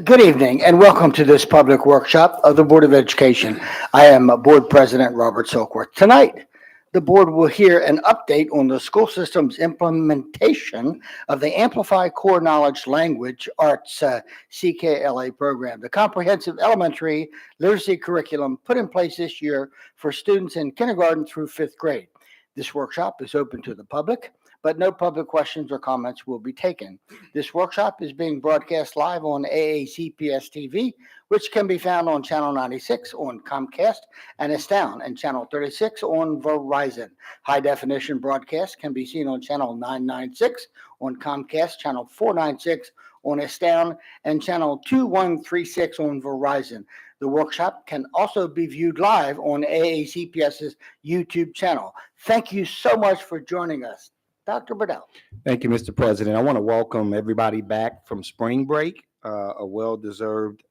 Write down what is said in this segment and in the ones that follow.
Good evening and welcome to this public workshop of the Board of Education. I am Board President Robert Silkworth. Tonight, the board will hear an update on the school system's implementation of the Amplify Core Knowledge Language Arts CKLA program, the comprehensive elementary literacy curriculum put in place this year for students in kindergarten through fifth grade. This workshop is open to the public, but no public questions or comments will be taken. This workshop is being broadcast live on AACPS TV, which can be found on Channel 96 on Comcast and Astound and Channel 36 on Verizon. High definition broadcast can be seen on Channel 996 on Comcast, Channel 496 on Astound, and Channel 2136 on Verizon. The workshop can also be viewed live on AACPS's YouTube channel. Thank you so much for joining us. Dr. Burdell. Thank you, Mr. President. I want to welcome everybody back from spring break, a well-deserved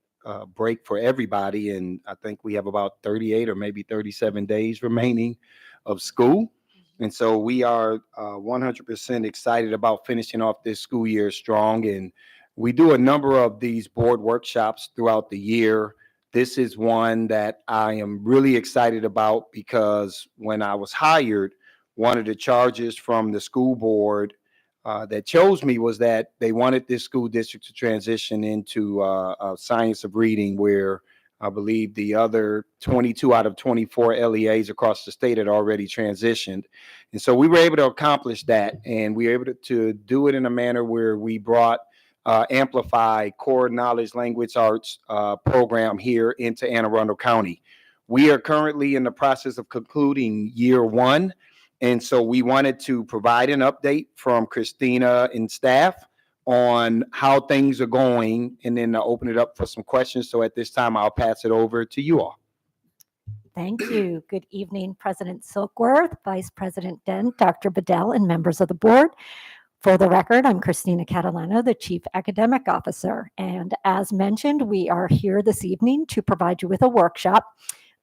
break for everybody. And I think we have about 38 or maybe 37 days remaining of school. And so we are 100% excited about finishing off this school year strong. And we do a number of these board workshops throughout the year. This is one that I am really excited about because when I was hired, one of the charges from the school board that chose me was that they wanted this school district to transition into a science of reading, where I believe the other 22 out of 24 LEAs across the state had already transitioned. And so we were able to accomplish that, and we were able to do it in a manner where we brought Amplify core knowledge language arts program here into Anne Arundel County. We are currently in the process of concluding year one. And so we wanted to provide an update from Christina and staff on how things are going, and then open it up for some questions. So at this time, I'll pass it over to you all. Thank you. Good evening, President Silkworth, Vice President Dent, Dr. Bedell, and members of the board. For the record, I'm Christina Catalano, the Chief Academic Officer. And as mentioned, we are here this evening to provide you with a workshop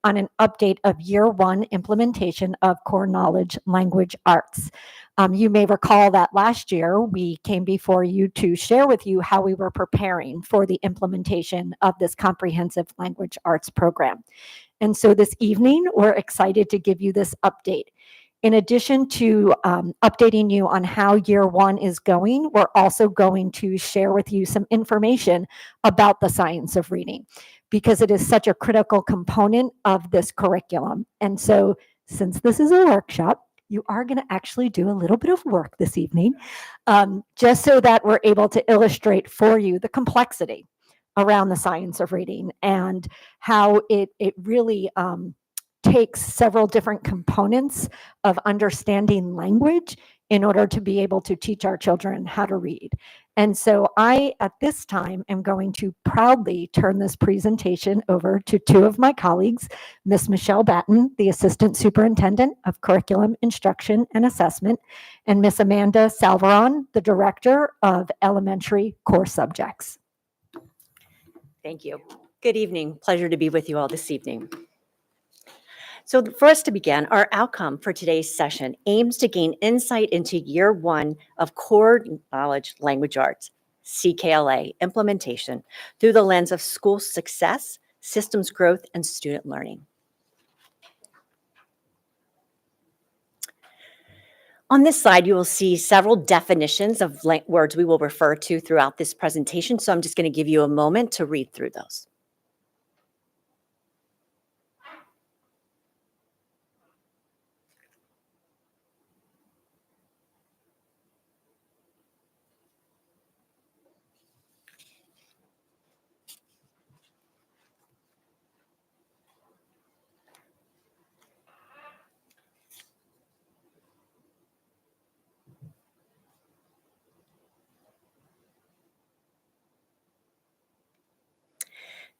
on an update of year one implementation of core knowledge language arts. You may recall that last year we came before you to share with you how we were preparing for the implementation of this comprehensive language arts program. And so this evening, we're excited to give you this update. In addition to updating you on how year one is going, we're also going to share with you some information about the science of reading, because it is such a critical component of this curriculum. And so since this is a workshop, you are going to actually do a little bit of work this evening, just so that we're able to illustrate for you the complexity around the science of reading and how it really takes several different components of understanding language in order to be able to teach our children how to read. And so I, at this time, am going to proudly turn this presentation over to two of my colleagues, Miss Michelle Batten, the Assistant Superintendent of Curriculum, Instruction, and Assessment, and Miss Amanda Salveron, the Director of Elementary Core Subjects. Thank you. Good evening. Pleasure to be with you all this evening. So for us to begin, our outcome for today's session aims to gain insight into year one of core knowledge language arts, CKLA, implementation through the lens of school success, systems growth, and student learning. On this slide, you will see several definitions of words we will refer to throughout this presentation, so I'm just going to give you a moment to read through those.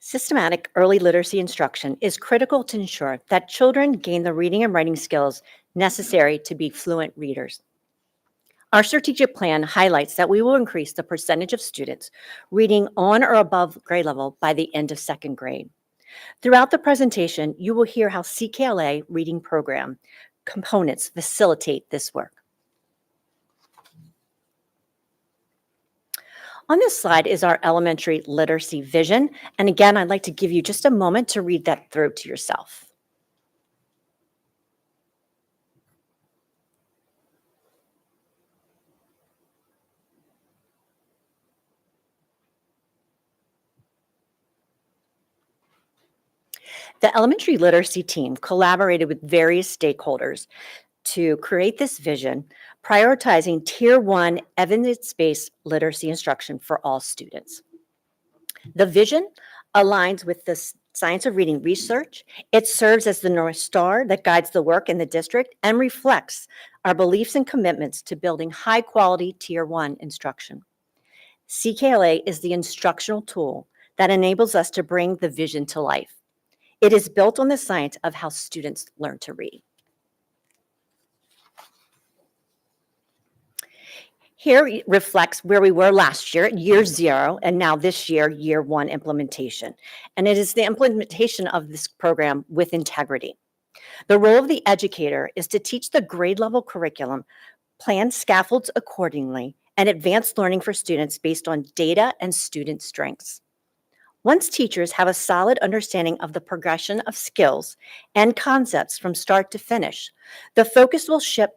Systematic early literacy instruction is critical to ensure that children gain the reading and writing skills necessary to be fluent readers. Our strategic plan highlights that we will increase the percentage of students reading on or above grade level by the end of second grade. Throughout the presentation, you will hear how CKLA reading program components facilitate this work. On this slide is our elementary literacy vision. And again, I'd like to give you just a moment to read that through to yourself. The elementary literacy team collaborated with various stakeholders to create this vision, prioritizing Tier 1 evidence-based literacy instruction for all students. The vision aligns with the science of reading research. It serves as the North Star that guides the work in the district and reflects our beliefs and commitments to building high-quality Tier 1 instruction. CKLA is the instructional tool that enables us to bring the vision to life. It is built on the science of how students learn to read. Here reflects where we were last year, year 0, and now this year, year 1 implementation. And it is the implementation of this program with integrity. The role of the educator is to teach the grade level curriculum, plan scaffolds accordingly, and advance learning for students based on data and student strengths. Once teachers have a solid understanding of the progression of skills and concepts from start to finish, the focus will shift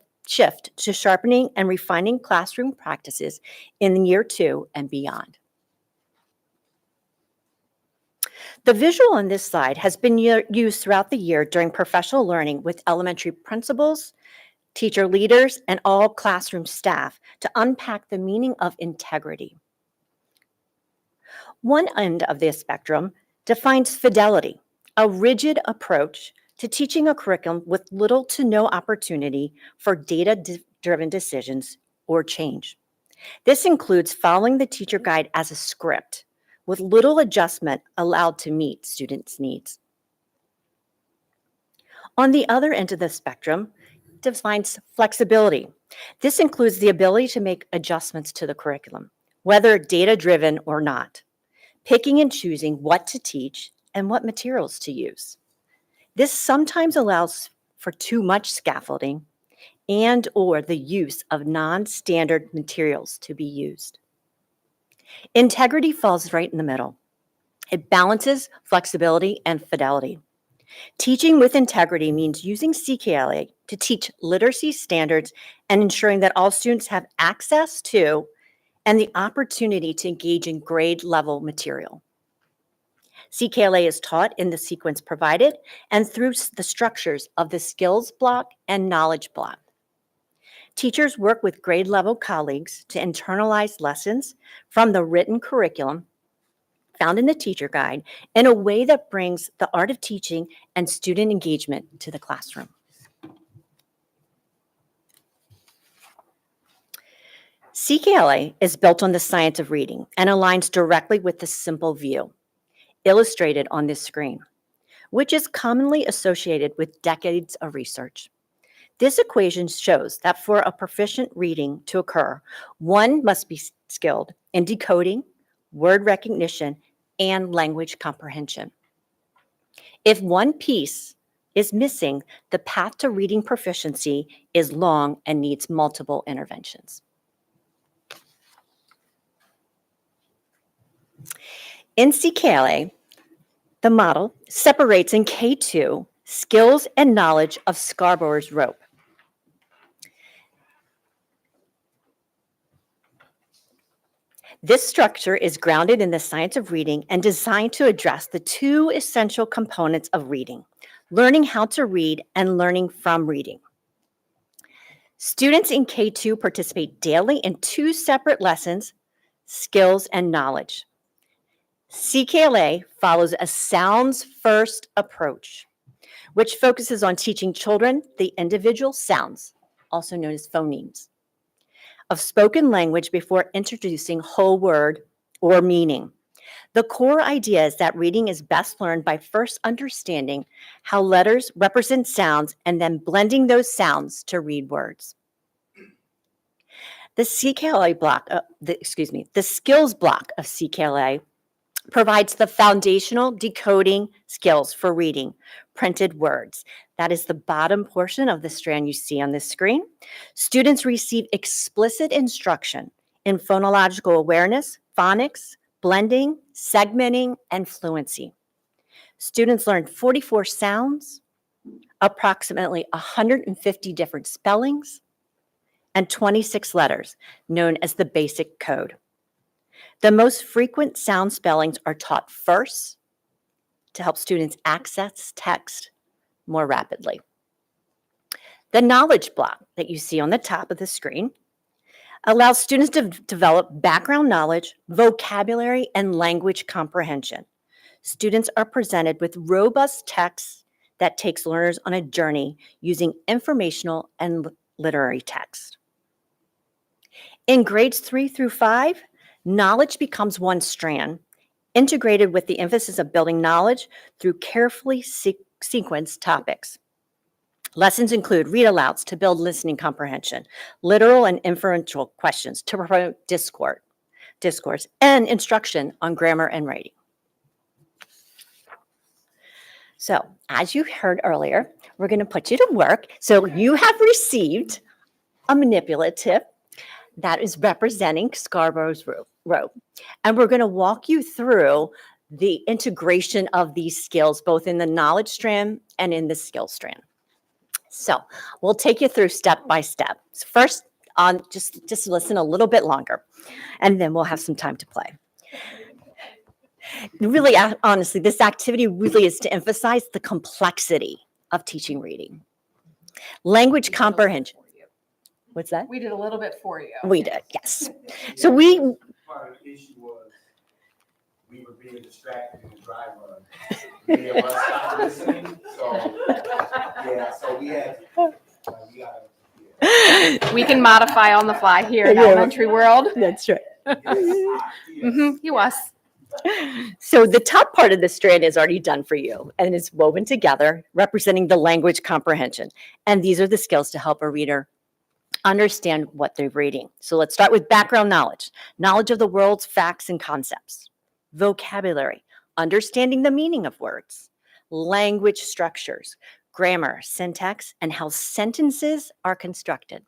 to sharpening and refining classroom practices in year 2 and beyond. The visual on this slide has been used throughout the year during professional learning with elementary principals, teacher leaders, and all classroom staff to unpack the meaning of integrity. One end of this spectrum defines fidelity, a rigid approach to teaching a curriculum with little to no opportunity for data-driven decisions or change. This includes following the teacher guide as a script, with little adjustment allowed to meet students' needs. On the other end of the spectrum defines flexibility. This includes the ability to make adjustments to the curriculum, whether data-driven or not, picking and choosing what to teach and what materials to use. This sometimes allows for too much scaffolding and or the use of non-standard materials to be used. Integrity falls right in the middle. It balances flexibility and fidelity. Teaching with integrity means using CKLA to teach literacy standards and ensuring that all students have access to and the opportunity to engage in grade level material. CKLA is taught in the sequence provided and through the structures of the skills block and knowledge block. Teachers work with grade level colleagues to internalize lessons from the written curriculum found in the teacher guide in a way that brings the art of teaching and student engagement to the classroom. CKLA is built on the science of reading and aligns directly with the simple view illustrated on this screen, which is commonly associated with decades of research. This equation shows that for a proficient reading to occur, one must be skilled in decoding, word recognition, and language comprehension. If one piece is missing, the path to reading proficiency is long and needs multiple interventions. In CKLA, the model separates in K2 skills and knowledge of Scarborough's rope. This structure is grounded in the science of reading and designed to address the two essential components of reading, learning how to read and learning from reading. Students in K2 participate daily in 2 separate lessons, skills and knowledge. CKLA follows a sounds-first approach, which focuses on teaching children the individual sounds, also known as phonemes, of spoken language before introducing whole word or meaning. The core idea is that reading is best learned by first understanding how letters represent sounds and then blending those sounds to read words. The CKLA block, the skills block of CKLA provides the foundational decoding skills for reading printed words. That is the bottom portion of the strand you see on this screen. Students receive explicit instruction in phonological awareness, phonics, blending, segmenting, and fluency. Students learn 44 sounds, approximately 150 different spellings, and 26 letters, known as the basic code. The most frequent sound spellings are taught first to help students access text more rapidly. The knowledge block that you see on the top of the screen allows students to develop background knowledge, vocabulary, and language comprehension. Students are presented with robust text that takes learners on a journey using informational and literary text. In grades 3 through 5, knowledge becomes one strand, integrated with the emphasis of building knowledge through carefully sequenced topics. Lessons include read-alouds to build listening comprehension, literal and inferential questions to promote discourse, and instruction on grammar and writing. So, as you heard earlier, we're going to put you to work. So you have received a manipulative that is representing Scarborough's robe. And we're going to walk you through the integration of these skills, both in the knowledge strand and in the skill strand. So we'll take you through step by step. So first, just listen a little bit longer, and then we'll have some time to play. Really, honestly, this activity really is to emphasize the complexity of teaching reading. Language comprehension. What's that? We did a little bit for you. We did, yes. So we, Part of the issue was we were being distracted in the driver. Many of us stopped listening, so, yeah, so we had, We can modify on the fly here in Yeah. elementary world. that's right. He was. So the top part of the strand is already done for you and it's woven together, representing the language comprehension. And these are the skills to help a reader understand what they're reading. So let's start with background knowledge. Knowledge of the world's facts and concepts. Vocabulary, understanding the meaning of words. Language structures, grammar, syntax, and how sentences are constructed.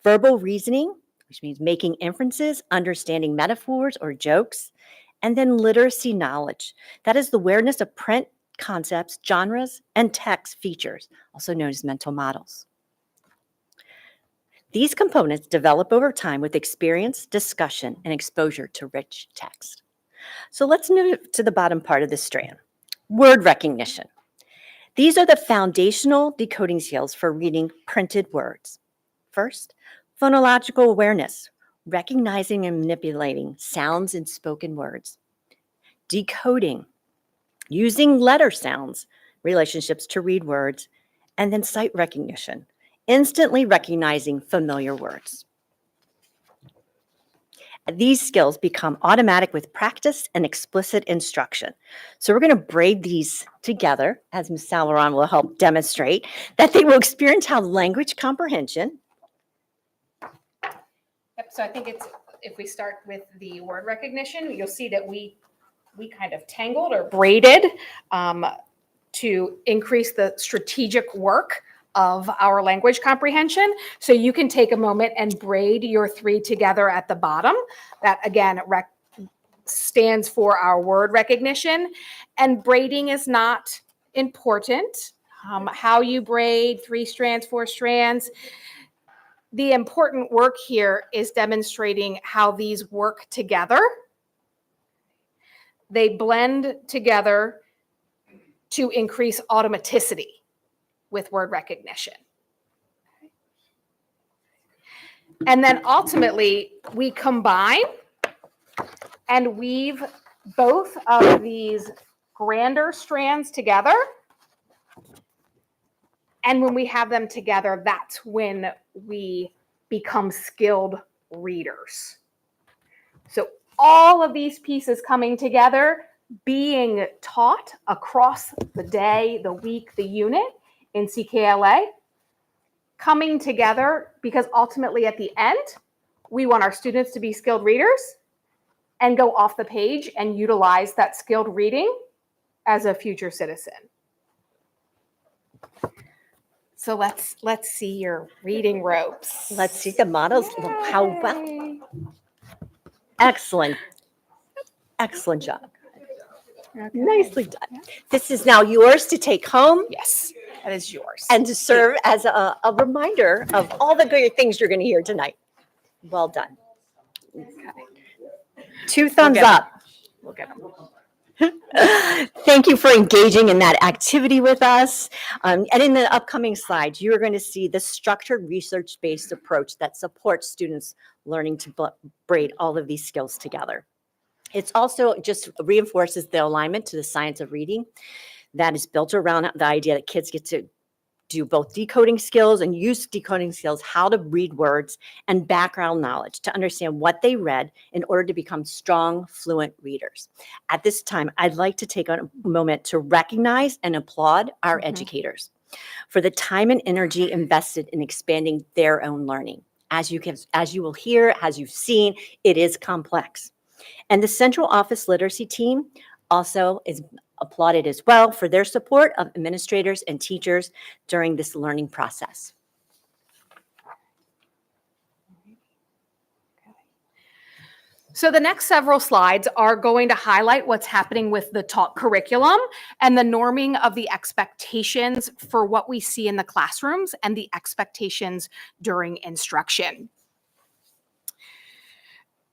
Verbal reasoning, which means making inferences, understanding metaphors or jokes. And then literacy knowledge. That is the awareness of print concepts, genres, and text features, also known as mental models. These components develop over time with experience, discussion, and exposure to rich text. So let's move to the bottom part of the strand. Word recognition. These are the foundational decoding skills for reading printed words. First, phonological awareness, recognizing and manipulating sounds in spoken words. Decoding, using letter sounds, relationships to read words, and then sight recognition, instantly recognizing familiar words. These skills become automatic with practice and explicit instruction. So we're going to braid these together, as Ms. Salaron will help demonstrate, that they will experience how language comprehension. Yep, so I think it's, if we start with the word recognition, you'll see that we kind of tangled or braided to increase the strategic work of our language comprehension. So you can take a moment and braid your three together at the bottom. That again stands for our word recognition. And braiding is not important. How you braid 3 strands, 4 strands. The important work here is demonstrating how these work together. They blend together to increase automaticity with word recognition. And then ultimately, we combine and weave both of these grander strands together. And when we have them together, that's when we become skilled readers. So all of these pieces coming together, being taught across the day, the week, the unit in CKLA, coming together because ultimately at the end, we want our students to be skilled readers and go off the page and utilize that skilled reading as a future citizen. So let's see your reading ropes. Let's see the models. How well. Excellent. Excellent job. Okay. Nicely done. This is now yours to take home Yes, that is yours. and to serve as a reminder of all the good things you're going to hear tonight. Well done. Okay. 2 thumbs get 'em. up. We'll get them. Thank you for engaging in that activity with us. And in the upcoming slides, you are going to see the structured research-based approach that supports students learning to braid all of these skills together. It's also just reinforces the alignment to the science of reading that is built around the idea that kids get to do both decoding skills and use decoding skills, how to read words and background knowledge to understand what they read in order to become strong, fluent readers. At this time, I'd like to take a moment to recognize and applaud our educators. for the time and energy invested in expanding their own learning. As you will hear, as you've seen, it is complex. And the central office literacy team also is applauded as well for their support of administrators and teachers during this learning process. So the next several slides are going to highlight what's happening with the taught curriculum and the norming of the expectations for what we see in the classrooms and the expectations during instruction.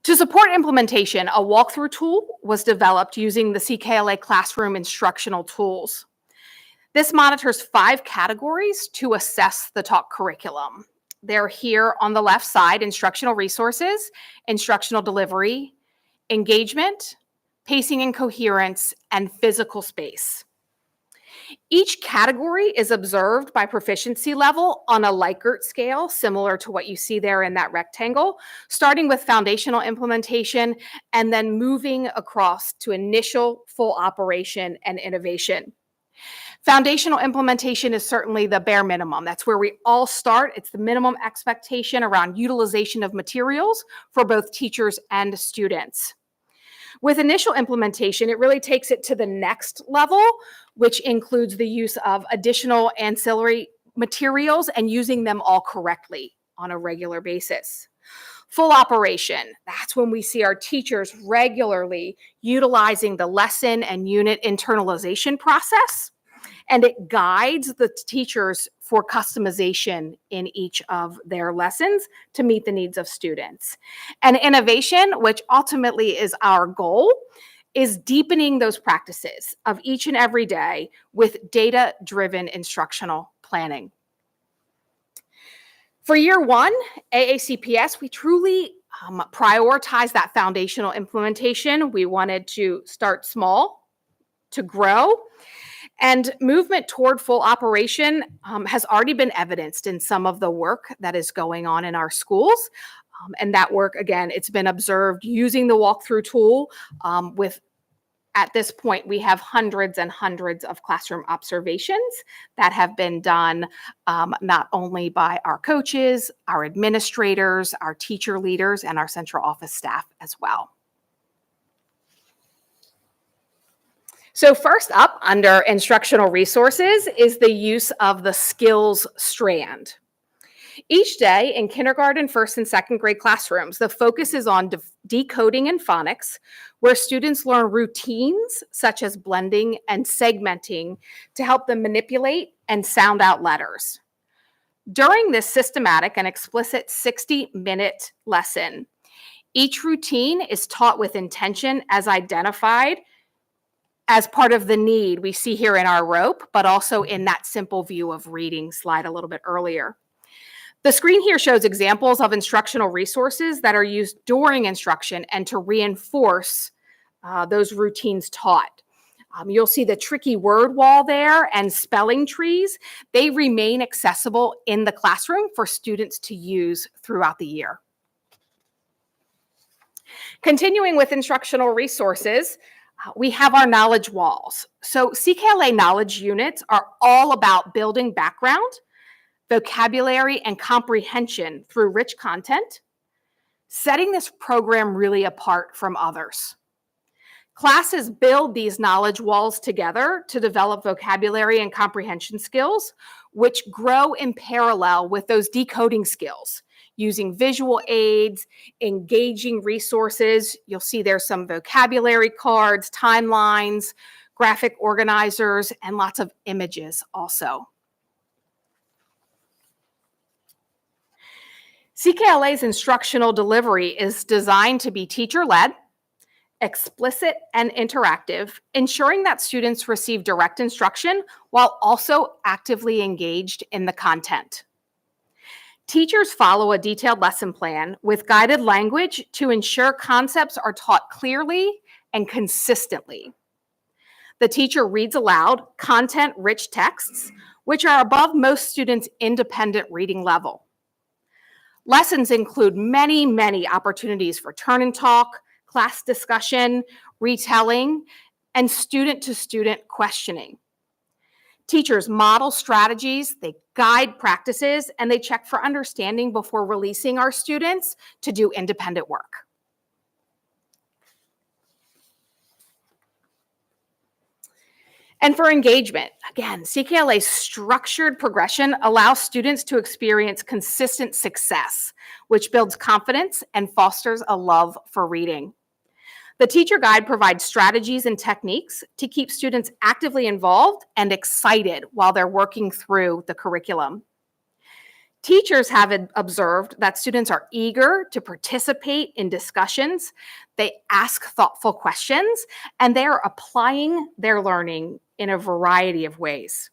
To support implementation, a walkthrough tool was developed using the CKLA classroom instructional tools. This monitors 5 categories to assess the taught curriculum. They're here on the left side: instructional resources, instructional delivery, engagement, pacing and coherence, and physical space. Each category is observed by proficiency level on a Likert scale, similar to what you see there in that rectangle, starting with foundational implementation and then moving across to initial, full operation, and innovation. Foundational implementation is certainly the bare minimum. That's where we all start. It's the minimum expectation around utilization of materials for both teachers and students. With initial implementation, it really takes it to the next level, which includes the use of additional ancillary materials and using them all correctly on a regular basis. Full operation, that's when we see our teachers regularly utilizing the lesson and unit internalization process, and it guides the teachers for customization in each of their lessons to meet the needs of students. And innovation, which ultimately is our goal, is deepening those practices of each and every day with data-driven instructional planning. For year 1, AACPS, we truly prioritize that foundational implementation. We wanted to start small, to grow. And movement toward full operation has already been evidenced in some of the work that is going on in our schools. And that work, again, it's been observed using the walkthrough tool at this point, we have hundreds and hundreds of classroom observations that have been done not only by our coaches, our administrators, our teacher leaders, and our central office staff as well. So first up, under instructional resources, is the use of the skills strand. Each day in kindergarten, first and second grade classrooms, the focus is on decoding and phonics, where students learn routines such as blending and segmenting to help them manipulate and sound out letters. During this systematic and explicit 60-minute lesson, each routine is taught with intention as identified as part of the need we see here in our rope, but also in that simple view of reading slide a little bit earlier. The screen here shows examples of instructional resources that are used during instruction and to reinforce those routines taught. You'll see the tricky word wall there and spelling trees. They remain accessible in the classroom for students to use throughout the year. Continuing with instructional resources, we have our knowledge walls. So CKLA knowledge units are all about building background, vocabulary, and comprehension through rich content, setting this program really apart from others. Classes build these knowledge walls together to develop vocabulary and comprehension skills, which grow in parallel with those decoding skills, using visual aids, engaging resources. You'll see there's some vocabulary cards, timelines, graphic organizers, and lots of images also. CKLA's instructional delivery is designed to be teacher-led, explicit, and interactive, ensuring that students receive direct instruction while also actively engaged in the content. Teachers follow a detailed lesson plan with guided language to ensure concepts are taught clearly and consistently. The teacher reads aloud content-rich texts, which are above most students' independent reading level. Lessons include many opportunities for turn and talk, class discussion, retelling, and student-to-student questioning. Teachers model strategies, they guide practices, and they check for understanding before releasing our students to do independent work. And for engagement, again, CKLA's structured progression allows students to experience consistent success, which builds confidence and fosters a love for reading. The teacher guide provides strategies and techniques to keep students actively involved and excited while they're working through the curriculum. Teachers have observed that students are eager to participate in discussions, they ask thoughtful questions, and they are applying their learning in a variety of ways.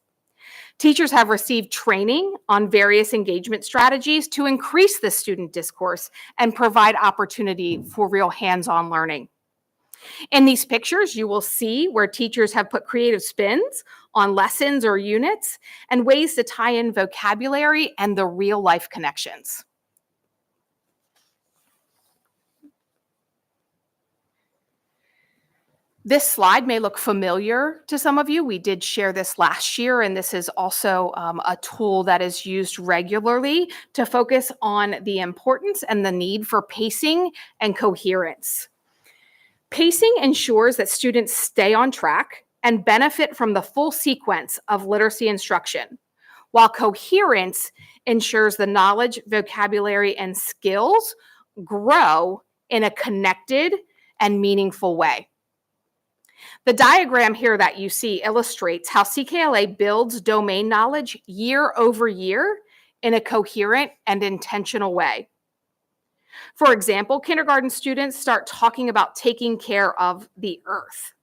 Teachers have received training on various engagement strategies to increase the student discourse and provide opportunity for real hands-on learning. In these pictures, you will see where teachers have put creative spins on lessons or units and ways to tie in vocabulary and the real-life connections. This slide may look familiar to some of you. We did share this last year, and this is also a tool that is used regularly to focus on the importance and the need for pacing and coherence. Pacing ensures that students stay on track and benefit from the full sequence of literacy instruction, while coherence ensures the knowledge, vocabulary, and skills grow in a connected and meaningful way. The diagram here that you see illustrates how CKLA builds domain knowledge year over year in a coherent and intentional way. For example, kindergarten students start talking about taking care of the earth.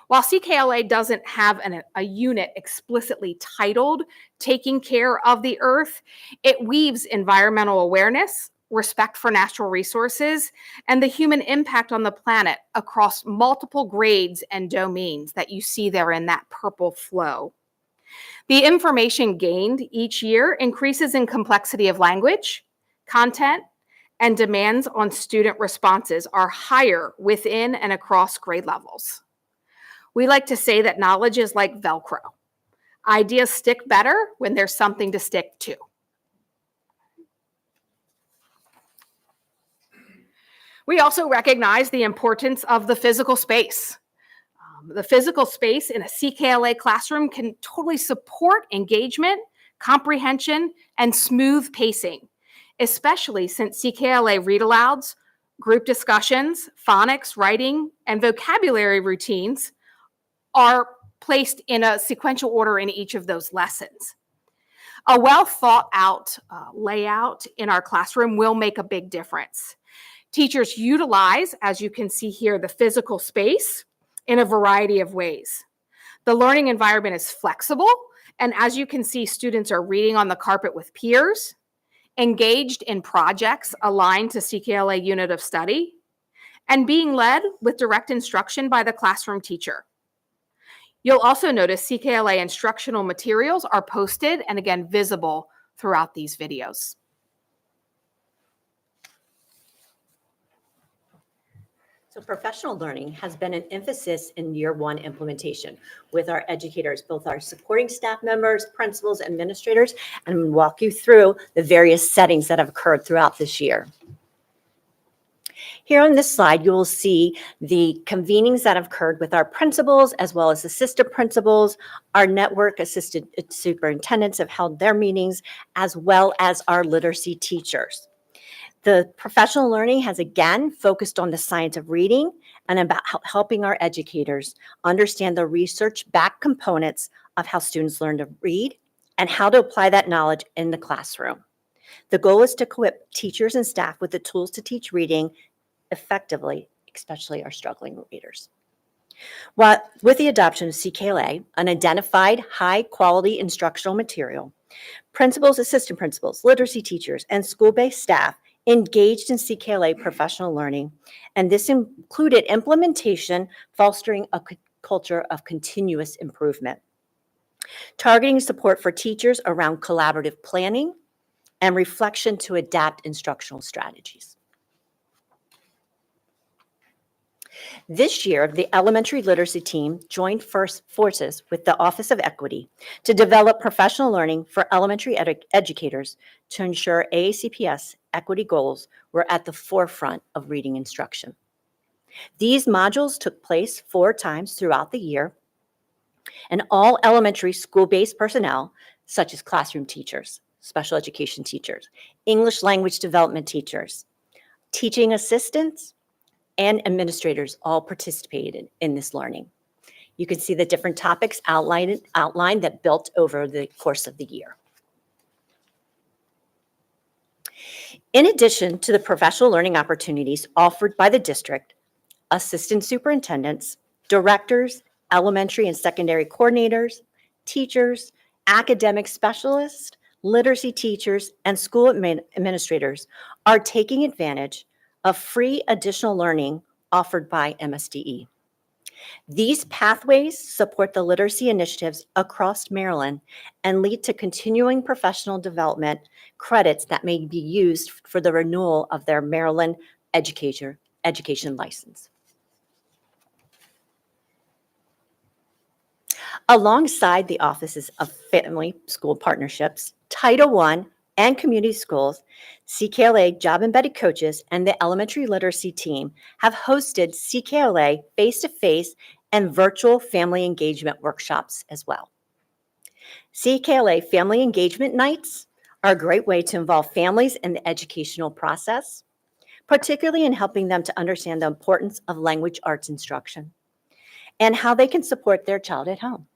While CKLA doesn't have a unit explicitly titled Taking Care of the Earth, it weaves environmental awareness, respect for natural resources, and the human impact on the planet across multiple grades and domains that you see there in that purple flow. The information gained each year increases in complexity of language, content, and demands on student responses are higher within and across grade levels. We like to say that knowledge is like Velcro. Ideas stick better when there's something to stick to. We also recognize the importance of the physical space. The physical space in a CKLA classroom can totally support engagement, comprehension, and smooth pacing, especially since CKLA read-alouds, group discussions, phonics, writing, and vocabulary routines are placed in a sequential order in each of those lessons. A well-thought-out layout in our classroom will make a big difference. Teachers utilize, as you can see here, the physical space in a variety of ways. The learning environment is flexible, and as you can see, students are reading on the carpet with peers, engaged in projects aligned to CKLA unit of study, and being led with direct instruction by the classroom teacher. You'll also notice CKLA instructional materials are posted and again visible throughout these videos. So professional learning has been an emphasis in year one implementation with our educators, both our supporting staff members, principals, administrators, and we'll walk you through the various settings that have occurred throughout this year. Here on this slide, you will see the convenings that have occurred with our principals as well as assistant principals. Our network assistant superintendents have held their meetings, as well as our literacy teachers. The professional learning has again focused on the science of reading and about helping our educators understand the research-backed components of how students learn to read and how to apply that knowledge in the classroom. The goal is to equip teachers and staff with the tools to teach reading effectively, especially our struggling readers. With the adoption of CKLA, an identified high-quality instructional material, principals, assistant principals, literacy teachers, and school-based staff engaged in CKLA professional learning, and this included implementation fostering a culture of continuous improvement, targeting support for teachers around collaborative planning and reflection to adapt instructional strategies. This year, the elementary literacy team joined forces with the Office of Equity to develop professional learning for elementary educators to ensure AACPS equity goals were at the forefront of reading instruction. These modules took place 4 times throughout the year, and all elementary school-based personnel, such as classroom teachers, special education teachers, English language development teachers, teaching assistants, and administrators all participated in this learning. You can see the different topics outlined that built over the course of the year. In addition to the professional learning opportunities offered by the district, assistant superintendents, directors, elementary and secondary coordinators, teachers, academic specialists, literacy teachers, and school administrators are taking advantage of free additional learning offered by MSDE. These pathways support the literacy initiatives across Maryland and lead to continuing professional development credits that may be used for the renewal of their Maryland education license. Alongside the Offices of Family School Partnerships, Title I, and community schools, CKLA Job Embedded Coaches and the elementary literacy team have hosted CKLA face-to-face and virtual family engagement workshops as well. CKLA Family Engagement Nights are a great way to involve families in the educational process, particularly in helping them to understand the importance of language arts instruction and how they can support their child at home.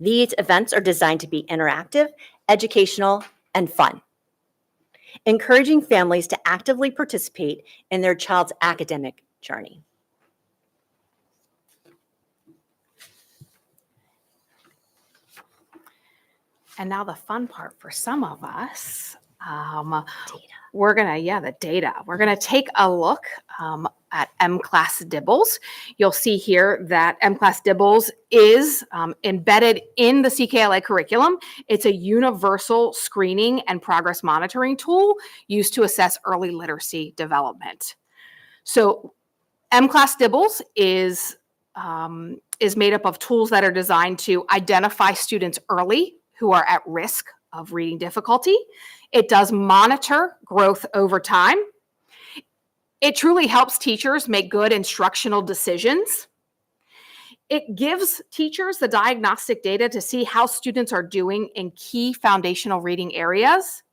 These events are designed to be interactive, educational, and fun, encouraging families to actively participate in their child's academic journey. And now the fun part for some of us, Data. we're gonna take a look at M-Class Dibbles. You'll see here that M-Class Dibbles is embedded in the CKLA curriculum. It's a universal screening and progress monitoring tool used to assess early literacy development. So M-Class Dibbles is made up of tools that are designed to identify students early who are at risk of reading difficulty. It does monitor growth over time. It truly helps teachers make good instructional decisions. It gives teachers the diagnostic data to see how students are doing in key foundational reading areas.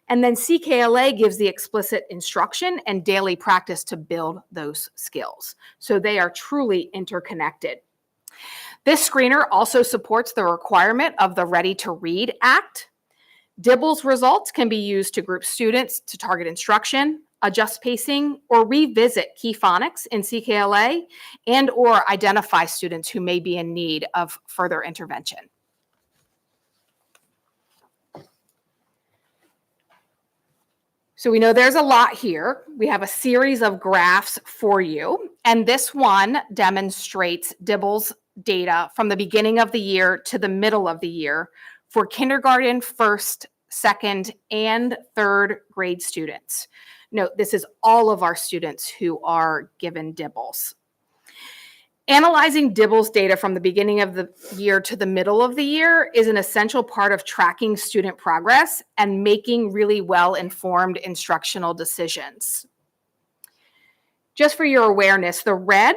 And then CKLA gives the explicit instruction and daily practice to build those skills. So they are truly interconnected. This screener also supports the requirement of the Ready to Read Act. Dibbles results can be used to group students to target instruction, adjust pacing, or revisit key phonics in CKLA, and or identify students who may be in need of further intervention. So we know there's a lot here. We have a series of graphs for you, and this one demonstrates Dibbles data from the beginning of the year to the middle of the year for kindergarten, first, second, and third grade students. Note, this is all of our students who are given Dibbles. Analyzing Dibbles data from the beginning of the year to the middle of the year is an essential part of tracking student progress and making really well-informed instructional decisions. Just for your awareness, the red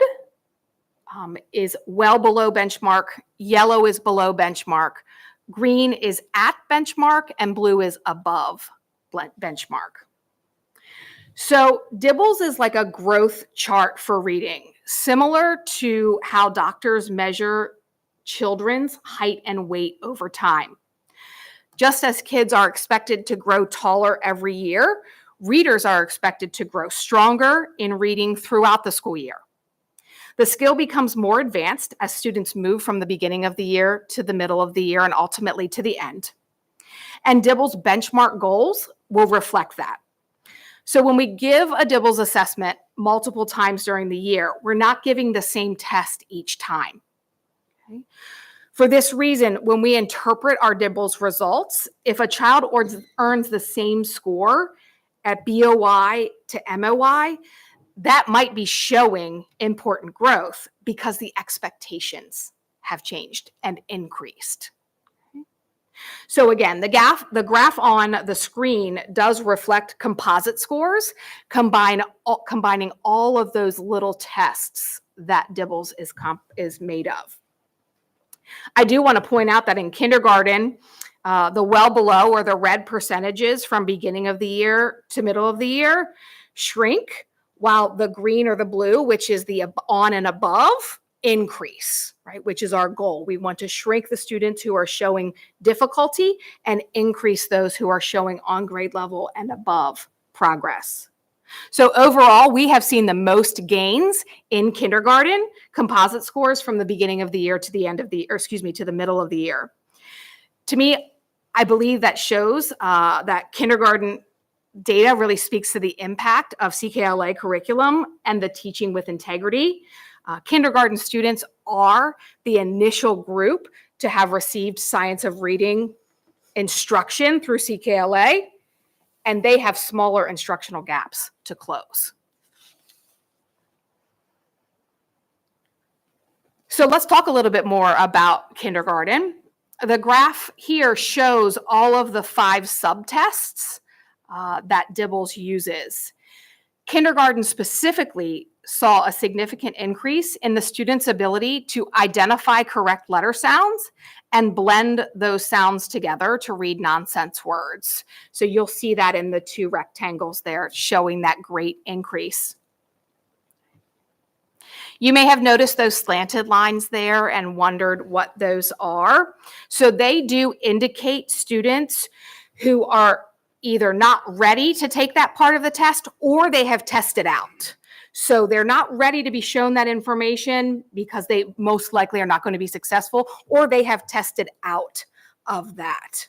is well below benchmark, yellow is below benchmark, green is at benchmark, and blue is above benchmark. So Dibbles is like a growth chart for reading, similar to how doctors measure children's height and weight over time. Just as kids are expected to grow taller every year, readers are expected to grow stronger in reading throughout the school year. The skill becomes more advanced as students move from the beginning of the year to the middle of the year and ultimately to the end. And Dibbles benchmark goals will reflect that. So when we give a Dibbles assessment multiple times during the year, we're not giving the same test each time. Okay? For this reason, when we interpret our Dibbles results, if a child earns the same score at BOI to MOI, that might be showing important growth because the expectations have changed and increased. So again, the graph on the screen does reflect composite scores, combining all of those little tests that DIBELS is made of. I do want to point out that in kindergarten, the well below or the red percentages from beginning of the year to middle of the year shrink, while the green or the blue, which is the on and above, increase, right? Which is our goal. We want to shrink the students who are showing difficulty and increase those who are showing on grade level and above progress. So overall, we have seen the most gains in kindergarten composite scores from the beginning of the year to the end of the, or excuse me, to the middle of the year. To me, I believe that shows that kindergarten data really speaks to the impact of CKLA curriculum and the teaching with integrity. Kindergarten students are the initial group to have received science of reading instruction through CKLA, and they have smaller instructional gaps to close. So let's talk a little bit more about kindergarten. The graph here shows all of the 5 subtests that DIBELS uses. Kindergarten specifically saw a significant increase in the students' ability to identify correct letter sounds and blend those sounds together to read nonsense words. So you'll see that in the 2 rectangles there showing that great increase. You may have noticed those slanted lines there and wondered what those are. So they do indicate students who are either not ready to take that part of the test or they have tested out. So they're not ready to be shown that information because they most likely are not going to be successful, or they have tested out of that.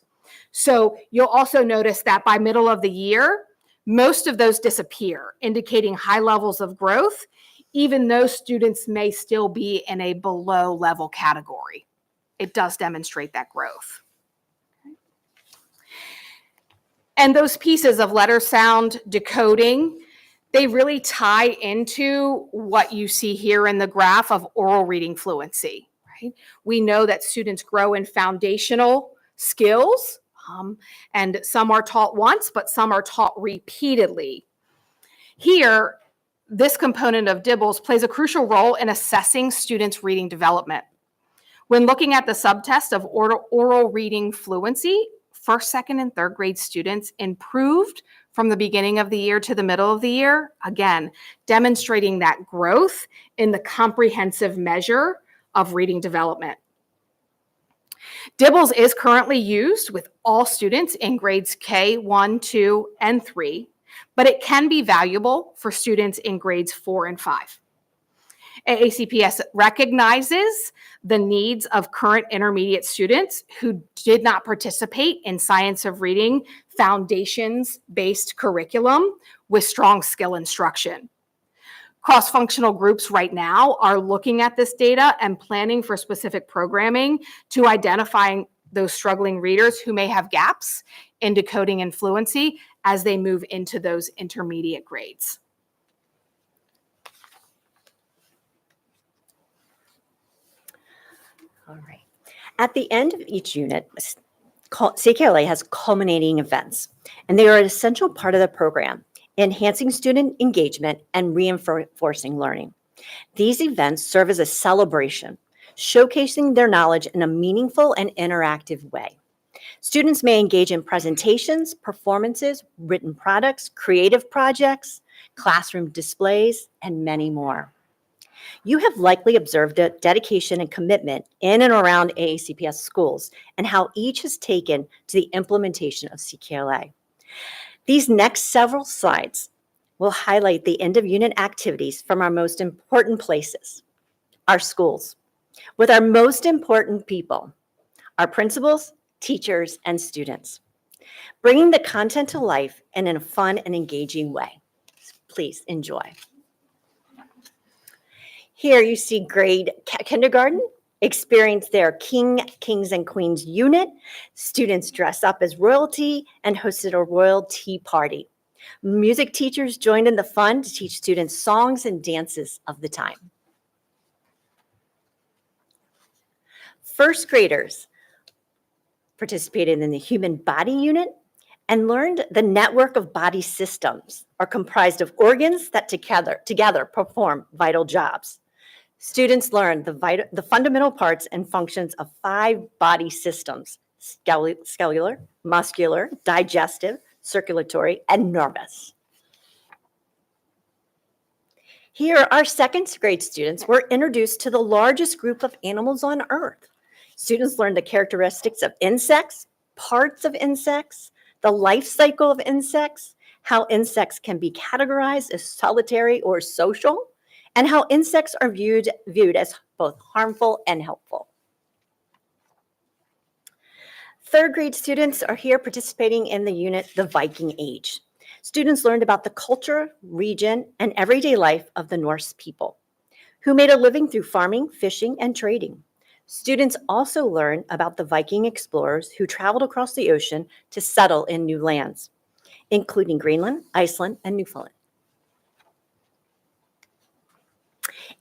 So you'll also notice that by middle of the year, most of those disappear, indicating high levels of growth, even though students may still be in a below level category. It does demonstrate that growth. And those pieces of letter sound decoding, they really tie into what you see here in the graph of oral reading fluency, right? We know that students grow in foundational skills, and some are taught once, but some are taught repeatedly. Here, this component of DIBELS plays a crucial role in assessing students' reading development. When looking at the subtest of oral reading fluency, 1st, 2nd, and 3rd grade students improved from the beginning of the year to the middle of the year, again, demonstrating that growth in the comprehensive measure of reading development. DIBELS is currently used with all students in grades K, 1, 2, and 3, but it can be valuable for students in grades 4 and 5. AACPS recognizes the needs of current intermediate students who did not participate in science of reading foundations-based curriculum with strong skill instruction. Cross-functional groups right now are looking at this data and planning for specific programming to identify those struggling readers who may have gaps in decoding and fluency as they move into those intermediate grades. All right. At the end of each unit, CKLA has culminating events, and they are an essential part of the program, enhancing student engagement and reinforcing learning. These events serve as a celebration, showcasing their knowledge in a meaningful and interactive way. Students may engage in presentations, performances, written products, creative projects, classroom displays, and many more. You have likely observed a dedication and commitment in and around AACPS schools and how each has taken to the implementation of CKLA. These next several slides will highlight the end-of-unit activities from our most important places, our schools, with our most important people, our principals, teachers, and students, bringing the content to life and in a fun and engaging way. Please enjoy. Here you see grade kindergarten experience their Kings and Queens unit. Students dress up as royalty and hosted a royal tea party. Music teachers joined in the fun to teach students songs and dances of the time. First graders participated in the human body unit and learned the network of body systems are comprised of organs that together perform vital jobs. Students learned the fundamental parts and functions of 5 body systems: cellular, muscular, digestive, circulatory, and nervous. Here, our second grade students were introduced to the largest group of animals on Earth. Students learned the characteristics of insects, parts of insects, the life cycle of insects, how insects can be categorized as solitary or social, and how insects are viewed as both harmful and helpful. Third grade students are here participating in the unit, The Viking Age. Students learned about the culture, region, and everyday life of the Norse people, who made a living through farming, fishing, and trading. Students also learned about the Viking explorers who traveled across the ocean to settle in new lands, including Greenland, Iceland, and Newfoundland.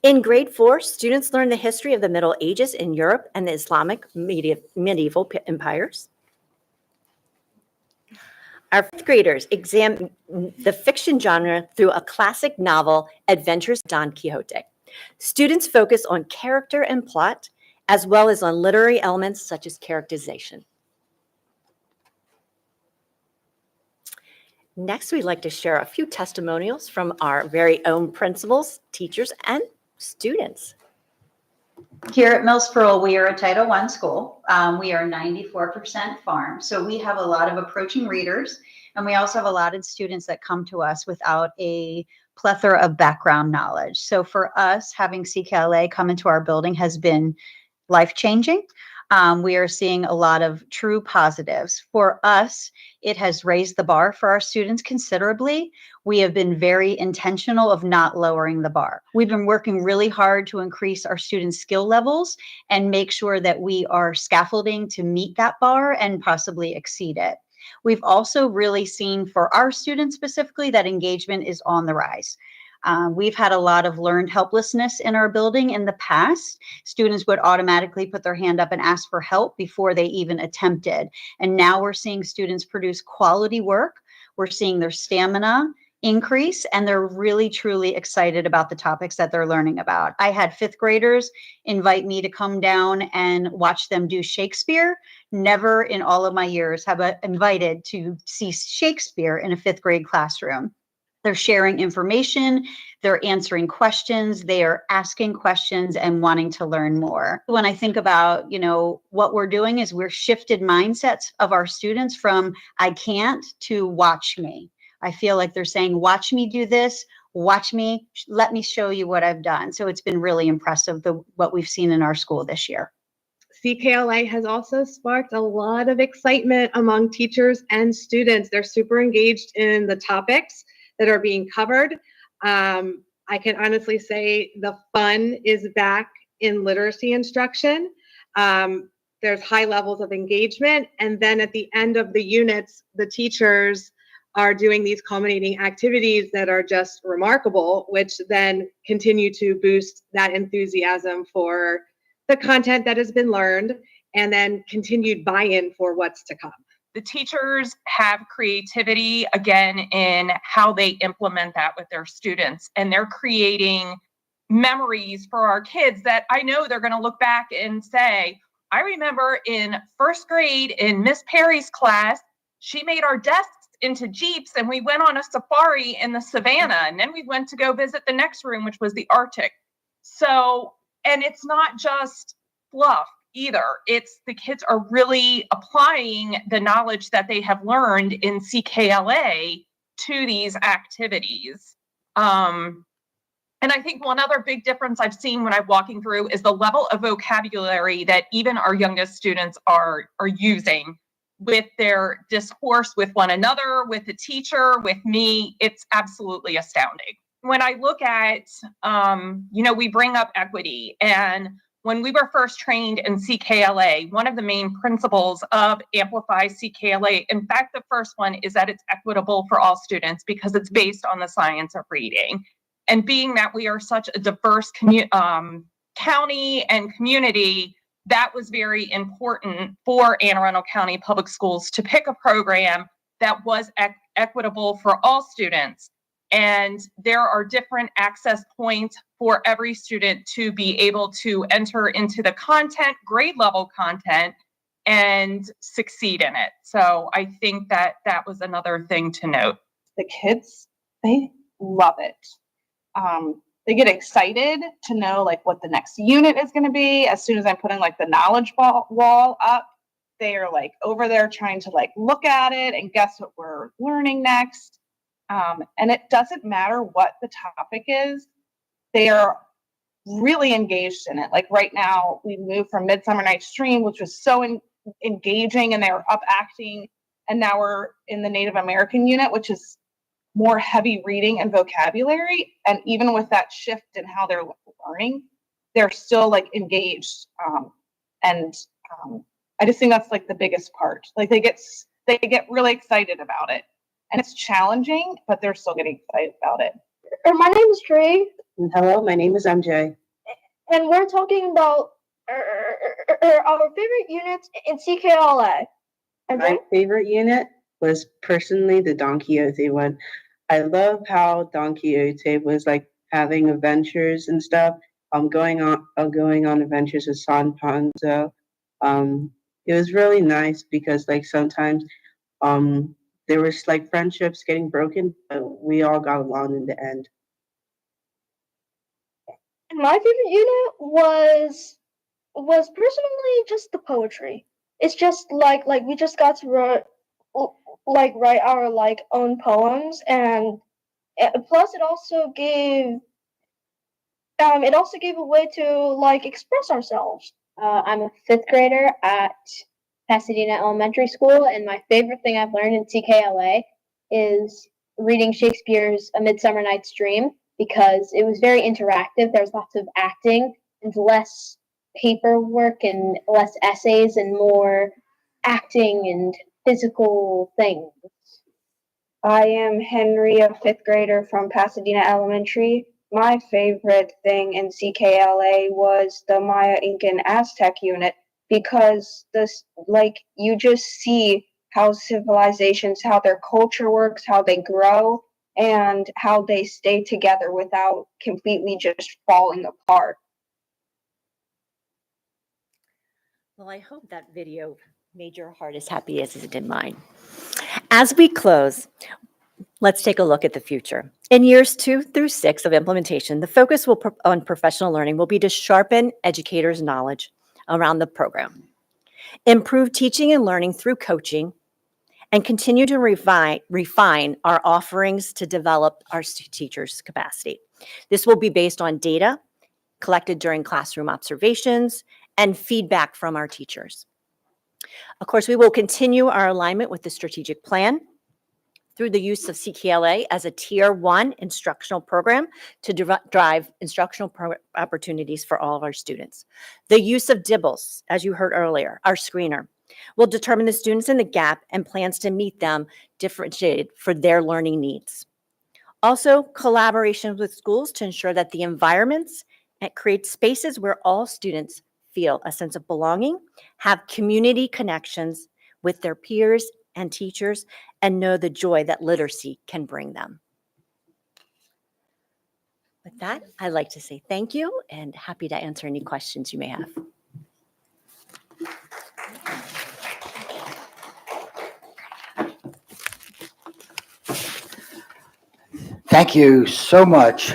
In grade 4, students learned the history of the Middle Ages in Europe and the Islamic medieval empires. Our 5th graders examined the fiction genre through a classic novel, Adventures of Don Quixote. Students focus on character and plot, as well as on literary elements such as characterization. Next, we'd like to share a few testimonials from our very own principals, teachers, and students. Here at Mills Pearl, we are a Title I school. We are 94% farm. So we have a lot of approaching readers, and we also have a lot of students that come to us without a plethora of background knowledge. So for us, having CKLA come into our building has been life-changing. We are seeing a lot of true positives. For us, it has raised the bar for our students considerably. We have been very intentional of not lowering the bar. We've been working really hard to increase our students' skill levels and make sure that we are scaffolding to meet that bar and possibly exceed it. We've also really seen for our students specifically that engagement is on the rise. We've had a lot of learned helplessness in our building in the past. Students would automatically put their hand up and ask for help before they even attempted. And now we're seeing students produce quality work. We're seeing their stamina increase, and they're really, truly excited about the topics that they're learning about. I had 5th graders invite me to come down and watch them do Shakespeare. Never in all of my years have I invited to see Shakespeare in a 5th grade classroom. They're sharing information, they're answering questions, they are asking questions and wanting to learn more. When I think about, what we're doing is we're shifted mindsets of our students from I can't to watch me. I feel like they're saying, watch me do this, watch me, let me show you what I've done. So it's been really impressive, what we've seen in our school this year. CKLA has also sparked a lot of excitement among teachers and students. They're super engaged in the topics that are being covered. I can honestly say the fun is back in literacy instruction. There's high levels of engagement. And then at the end of the units, the teachers are doing these culminating activities that are just remarkable, which then continue to boost that enthusiasm for the content that has been learned and then continued buy-in for what's to come. The teachers have creativity, again, in how they implement that with their students. And they're creating memories for our kids that I know they're going to look back and say, I remember in 1st grade in Miss Perry's class, she made our desks into Jeeps and we went on a safari in the savannah. And then we went to go visit the next room, which was the Arctic. So, and it's not just fluff either. It's the kids are really applying the knowledge that they have learned in CKLA to these activities. And I think one other big difference I've seen when I'm walking through is the level of vocabulary that even our youngest students are using with their discourse with one another, with the teacher, with me. It's absolutely astounding. When I look at, we bring up equity, and when we were first trained in CKLA, one of the main principles of Amplify CKLA, in fact, the first one is that it's equitable for all students because it's based on the science of reading. And being that we are such a diverse county and community, that was very important for Anne Arundel County Public Schools to pick a program that was equitable for all students. And there are different access points for every student to be able to enter into the content, grade level content, and succeed in it. So I think that that was another thing to note. The kids, they love it. They get excited to know like what the next unit is going to be. As soon as I'm putting like the knowledge wall up, they are like over there trying to like look at it and guess what we're learning next. And it doesn't matter what the topic is, they are really engaged in it. Like right now, we moved from Midsummer Night's Dream, which was so engaging, and they were up acting. And now we're in the Native American unit, which is more heavy reading and vocabulary. And even with that shift in how they're learning, they're still like engaged. I just think that's like the biggest part. Like they get really excited about it. And it's challenging, but they're still getting excited about it. My name is Trey. Hello, my name is MJ. And we're talking about our favorite units in CKLA. My favorite unit was personally the Don Quixote one. I love how Don Quixote was like having adventures and stuff. Going on adventures with San Panza. It was really nice because like sometimes there was like friendships getting broken, but we all got along in the end. My favorite unit was personally just the poetry. It's just like we just got to write our like own poems, and plus it also gave a way to like express ourselves. I'm a fifth grader at Pasadena Elementary School, and my favorite thing I've learned in CKLA is reading Shakespeare's A Midsummer Night's Dream, because it was very interactive. There's lots of acting and less paperwork and less essays and more acting and physical things. I am Henry, a fifth grader from Pasadena Elementary. My favorite thing in CKLA was the Maya, Inca, and Aztec unit, because you just see how civilizations, how their culture works, how they grow, and how they stay together without completely just falling apart. Well, I hope that video made your heart as happy as it did mine. As we close, let's take a look at the future. In years 2 through 6 of implementation, the focus on professional learning will be to sharpen educators' knowledge around the program, improve teaching and learning through coaching, and continue to refine our offerings to develop our teachers' capacity. This will be based on data collected during classroom observations and feedback from our teachers. Of course, we will continue our alignment with the strategic plan through the use of CKLA as a Tier 1 instructional program to drive instructional opportunities for all of our students. The use of DIBELS, as you heard earlier, our screener, will determine the students in the gap and plans to meet them differentiated for their learning needs. Also, collaboration with schools to ensure that the environments create spaces where all students feel a sense of belonging, have community connections with their peers and teachers, and know the joy that literacy can bring them. With that, I'd like to say thank you and happy to answer any questions you may have. Thank you so much.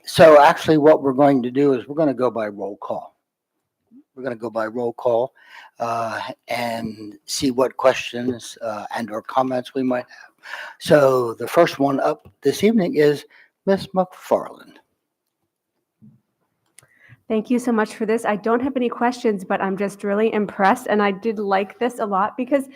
So actually what we're going to do is we're going to go by roll call. We're going to go by roll call and see what questions and or comments we might have. So the first one up this evening is Ms. McFarland. Thank you so much for this. I don't have any questions, but I'm just really impressed, and I did like this a lot because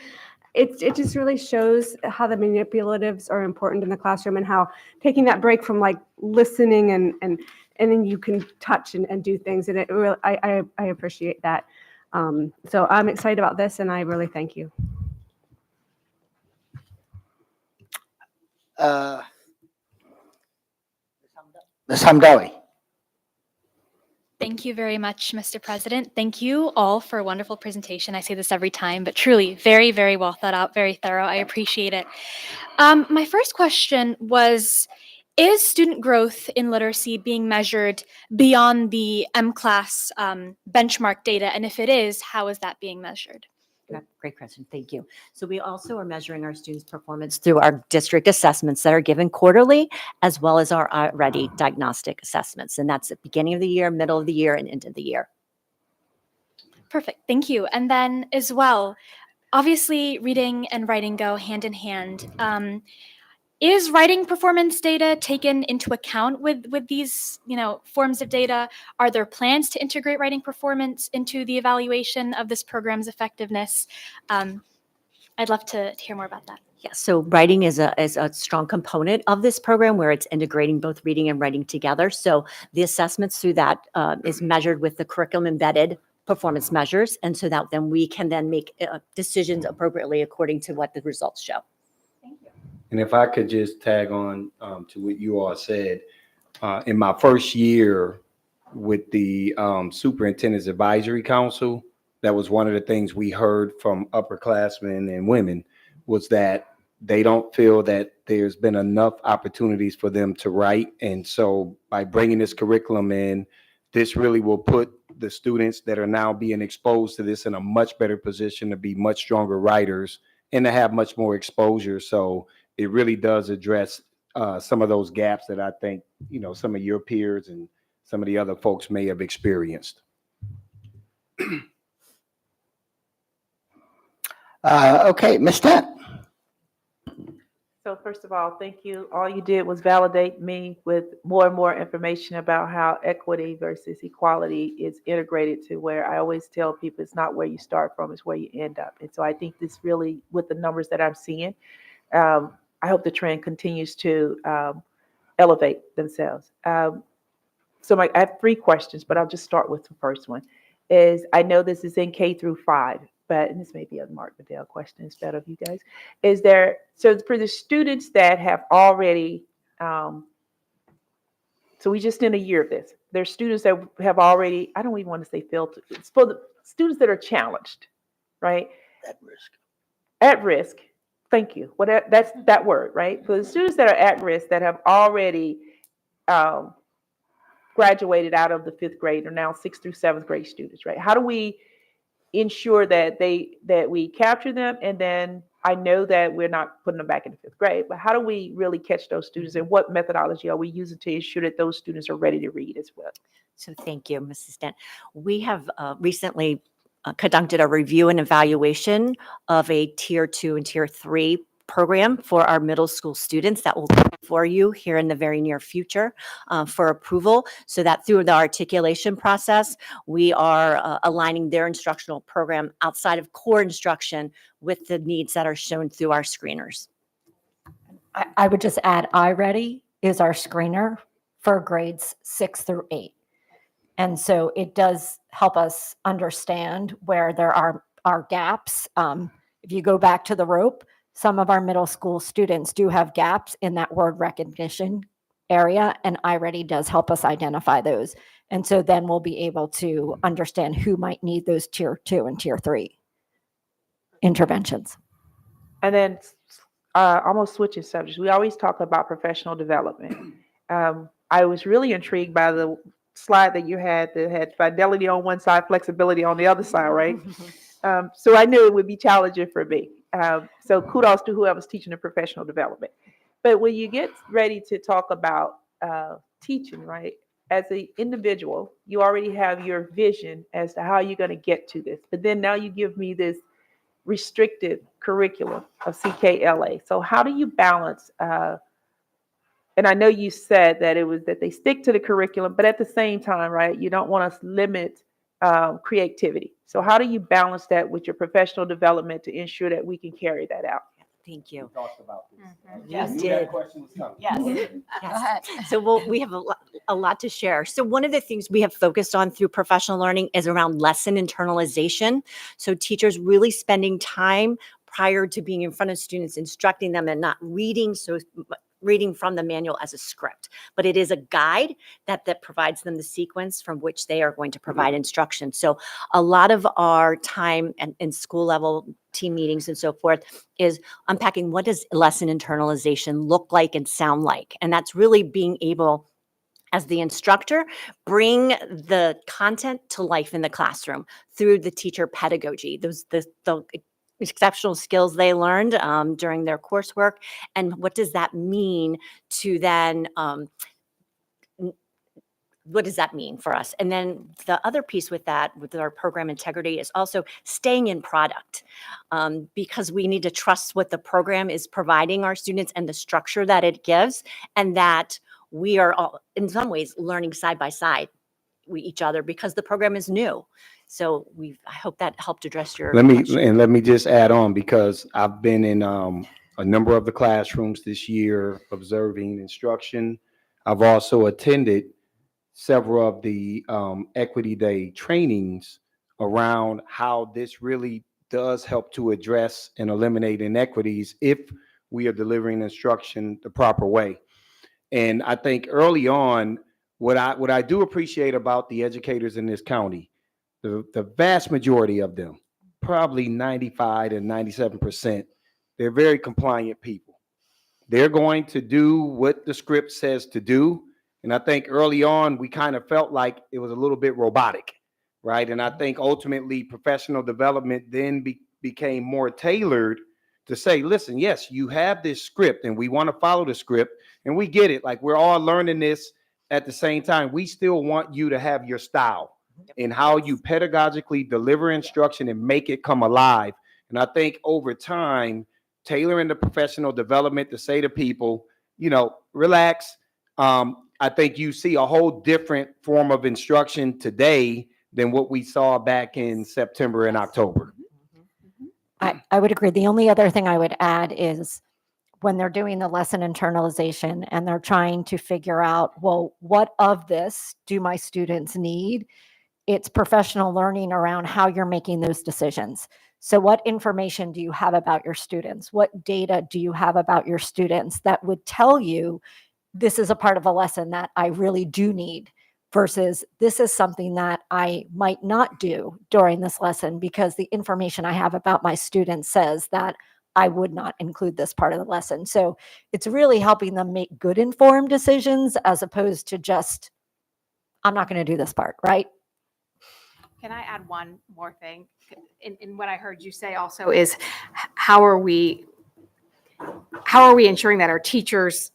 it just really shows how the manipulatives are important in the classroom, and how taking that break from like listening and and then you can touch and do things. And it really, I appreciate that. So I'm excited about this, and I really thank you. Ms. Hamdawi. Thank you very much, Mr. President. Thank you all for a wonderful presentation. I say this every time, but truly very, very well thought out, very thorough. I appreciate it. My first question was, is student growth in literacy being measured beyond the M-class benchmark data? And if it is, how is that being measured? Great question. Thank you. So we also are measuring our students' performance through our district assessments that are given quarterly, as well as our ready diagnostic assessments. And that's at the beginning of the year, middle of the year, and end of the year. Perfect. Thank you. And then as well, obviously reading and writing go hand in hand. Is writing performance data taken into account with these, forms of data? Are there plans to integrate writing performance into the evaluation of this program's effectiveness? I'd love to hear more about that. Yeah, so writing is a strong component of this program where it's integrating both reading and writing together. So the assessments through that is measured with the curriculum embedded performance measures. And so that then we can then make decisions appropriately according to what the results show. And if I could just tag on to what you all said, in my first year with the Superintendent's Advisory Council, that was one of the things we heard from upperclassmen and women was that they don't feel that there's been enough opportunities for them to write. And so by bringing this curriculum in, this really will put the students that are now being exposed to this in a much better position to be much stronger writers and to have much more exposure. So it really does address some of those gaps that I think, some of your peers and some of the other folks may have experienced. Okay, Ms. Dent. So first of all, thank you. All you did was validate me with more and more information about how equity versus equality is integrated to where I always tell people it's not where you start from, it's where you end up. And so I think this really, with the numbers that I'm seeing, I hope the trend continues to elevate themselves. So I have 3 questions, but I'll just start with the first one. Is I know this is in K through 5, but and this may be a Mark Bedell question instead of you guys. Is there, so for the students that have already, so we just did a year of this. There's students that have already, I don't even want to say failed, it's for the students that are challenged, right? At risk. At risk. Thank you. Well, that's that word, right? For the students that are at risk that have already graduated out of the 5th grade are now 6th through 7th grade students, right? How do we ensure that we capture them? And then I know that we're not putting them back in the 5th grade, but how do we really catch those students, and what methodology are we using to ensure that those students are ready to read as well? So thank you, Mrs. Dent. We have recently conducted a review and evaluation of a Tier 2 and Tier 3 program for our middle school students that will come before you here in the very near future for approval, so that through the articulation process, we are aligning their instructional program outside of core instruction with the needs that are shown through our screeners. I would just add iReady is our screener for grades 6 through 8. And so it does help us understand where there are gaps. If you go back to the rope, some of our middle school students do have gaps in that word recognition area, and iReady does help us identify those. And so then we'll be able to understand who might need those Tier 2 and Tier 3 interventions. And then almost switching subjects, we always talk about professional development. I was really intrigued by the slide that you had that had fidelity on one side, flexibility on the other side, right? So I knew it would be challenging for me. So kudos to whoever's teaching the professional development. But when you get ready to talk about teaching, right, as an individual, you already have your vision as to how you're going to get to this. But then now you give me this restricted curriculum of CKLA. So how do you balance, and I know you said that it was that they stick to the curriculum, but at the same time, right, you don't want to limit creativity. So how do you balance that with your professional development to ensure that we can carry that out? Thank you. We talked about this. Yes, That question was coming. Yes. Yes. So we have a lot to share. So one of the things we have focused on through professional learning is around lesson internalization. So teachers really spending time prior to being in front of students, instructing them and not reading from the manual as a script, but it is a guide that provides them the sequence from which they are going to provide instruction. So a lot of our time and in school level team meetings and so forth is unpacking what does lesson internalization look like and sound like. And that's really being able, as the instructor, bring the content to life in the classroom through the teacher pedagogy, the exceptional skills they learned during their coursework, and what does that mean to then what does that mean for us? And then the other piece with that, with our program integrity, is also staying in product, because we need to trust what the program is providing our students and the structure that it gives, and that we are all, in some ways, learning side by side with each other because the program is new. So I hope that helped address your question. Let me just add on, because I've been in a number of the classrooms this year observing instruction. I've also attended several of the Equity Day trainings around how this really does help to address and eliminate inequities if we are delivering instruction the proper way. And I think early on, what I do appreciate about the educators in this county, the vast majority of them, probably 95 and 97%, they're very compliant people. They're going to do what the script says to do. And I think early on, we kind of felt like it was a little bit robotic, right? And I think ultimately professional development then became more tailored to say, listen, yes, you have this script and we want to follow the script, and we get it. Like, we're all learning this at the same time. We still want you to have your style in how you pedagogically deliver instruction and make it come alive. And I think over time, tailoring the professional development to say to people, relax. I think you see a whole different form of instruction today than what we saw back in September and October. I would agree. The only other thing I would add is when they're doing the lesson internalization and they're trying to figure out, well, what of this do my students need? It's professional learning around how you're making those decisions. So what information do you have about your students? What data do you have about your students that would tell you this is a part of a lesson that I really do need, versus this is something that I might not do during this lesson because the information I have about my students says that I would not include this part of the lesson. So it's really helping them make good informed decisions as opposed to just, I'm not going to do this part, right? Can I add one more thing? In what I heard you say also is, how are we ensuring that our teachers,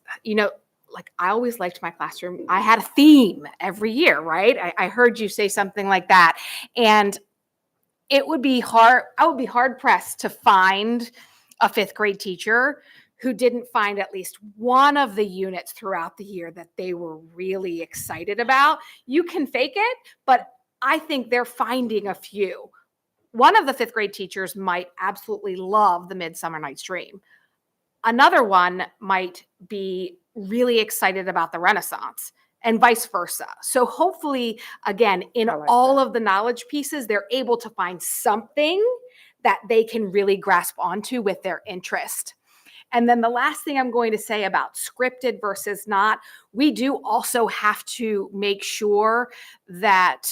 like, I always liked my classroom. I had a theme every year, right? I heard you say something like that. And I would be hard pressed to find a fifth grade teacher who didn't find at least one of the units throughout the year that they were really excited about. You can fake it, but I think they're finding a few. One of the fifth grade teachers might absolutely love the Midsummer Night's Dream. Another one might be really excited about the Renaissance, and vice versa. So hopefully, again, in all of the knowledge pieces, they're able to find something that they can really grasp onto with their interest. And then the last thing I'm going to say about scripted versus not, we do also have to make sure that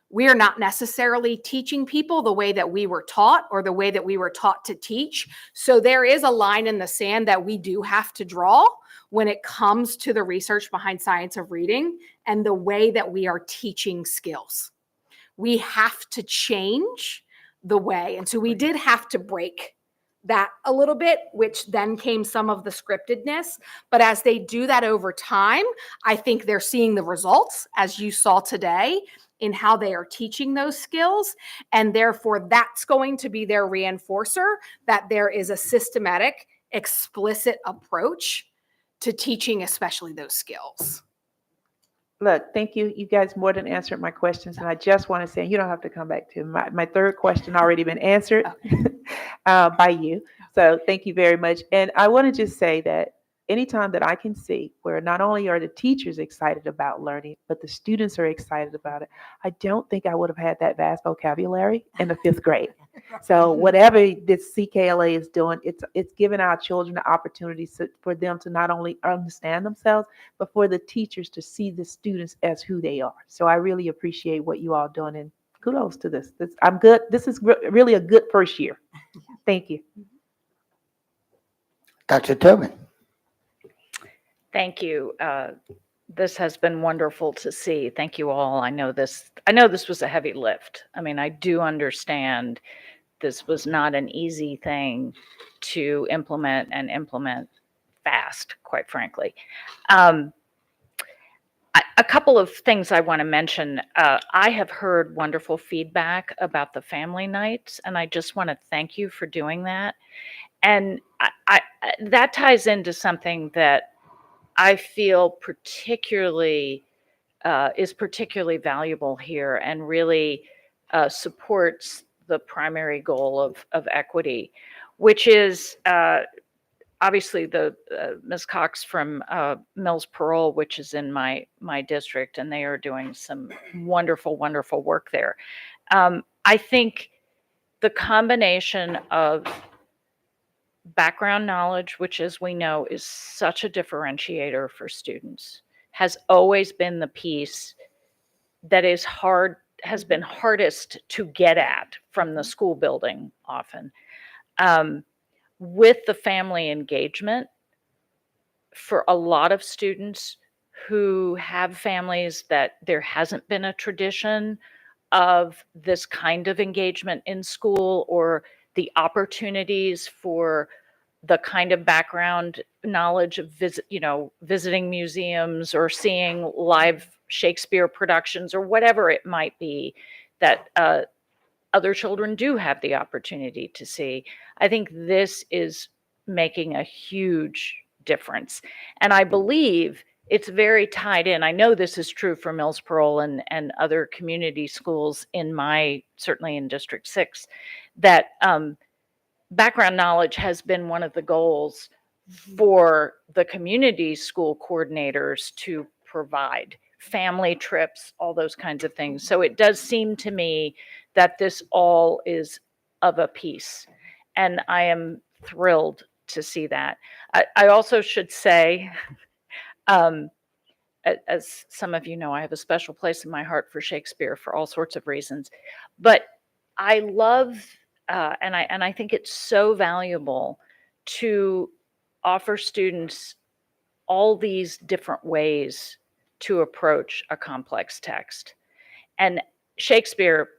we are not necessarily teaching people the way that we were taught or the way that we were taught to teach. So there is a line in the sand that we do have to draw when it comes to the research behind science of reading and the way that we are teaching skills. We have to change the way. And so we did have to break that a little bit, which then came some of the scriptedness. But as they do that over time, I think they're seeing the results, as you saw today, in how they are teaching those skills. And therefore, that's going to be their reinforcer, that there is a systematic, explicit approach to teaching, especially those skills. Look, thank you. You guys more than answered my questions. And I just want to say, you don't have to come back to my third question already been answered by you. So thank you very much. And I want to just say that anytime that I can see where not only are the teachers excited about learning, but the students are excited about it, I don't think I would have had that vast vocabulary in the 5th grade. So whatever this CKLA is doing, it's giving our children the opportunity for them to not only understand themselves, but for the teachers to see the students as who they are. So I really appreciate what you all doing, and kudos to this. I'm good. This is really a good first year. Thank you. Dr. Tobin. Thank you. This has been wonderful to see. Thank you all. I know this was a heavy lift. I mean, I do understand this was not an easy thing to implement and implement fast, quite frankly. A couple of things I want to mention. I have heard wonderful feedback about the family nights, and I just want to thank you for doing that. And that ties into something that I feel is particularly valuable here, and really supports the primary goal of equity, which is obviously the Ms. Cox from Mills Parole, which is in my district, and they are doing some wonderful, wonderful work there. I think the combination of background knowledge, which, as we know, is such a differentiator for students, has always been the piece that has been hardest to get at from the school building often. With the family engagement, for a lot of students who have families that there hasn't been a tradition of this kind of engagement in school, or the opportunities for the kind of background knowledge of visiting museums or seeing live Shakespeare productions or whatever it might be that other children do have the opportunity to see. I think this is making a huge difference. And I believe it's very tied in. I know this is true for Mills Parole and other community schools certainly in District 6, that background knowledge has been one of the goals for the community school coordinators to provide family trips, all those kinds of things. So it does seem to me that this all is of a piece, and I am thrilled to see that. I also should say, as some of you know, I have a special place in my heart for Shakespeare for all sorts of reasons, but I love and I think it's so valuable to offer students all these different ways to approach a complex text. And Shakespeare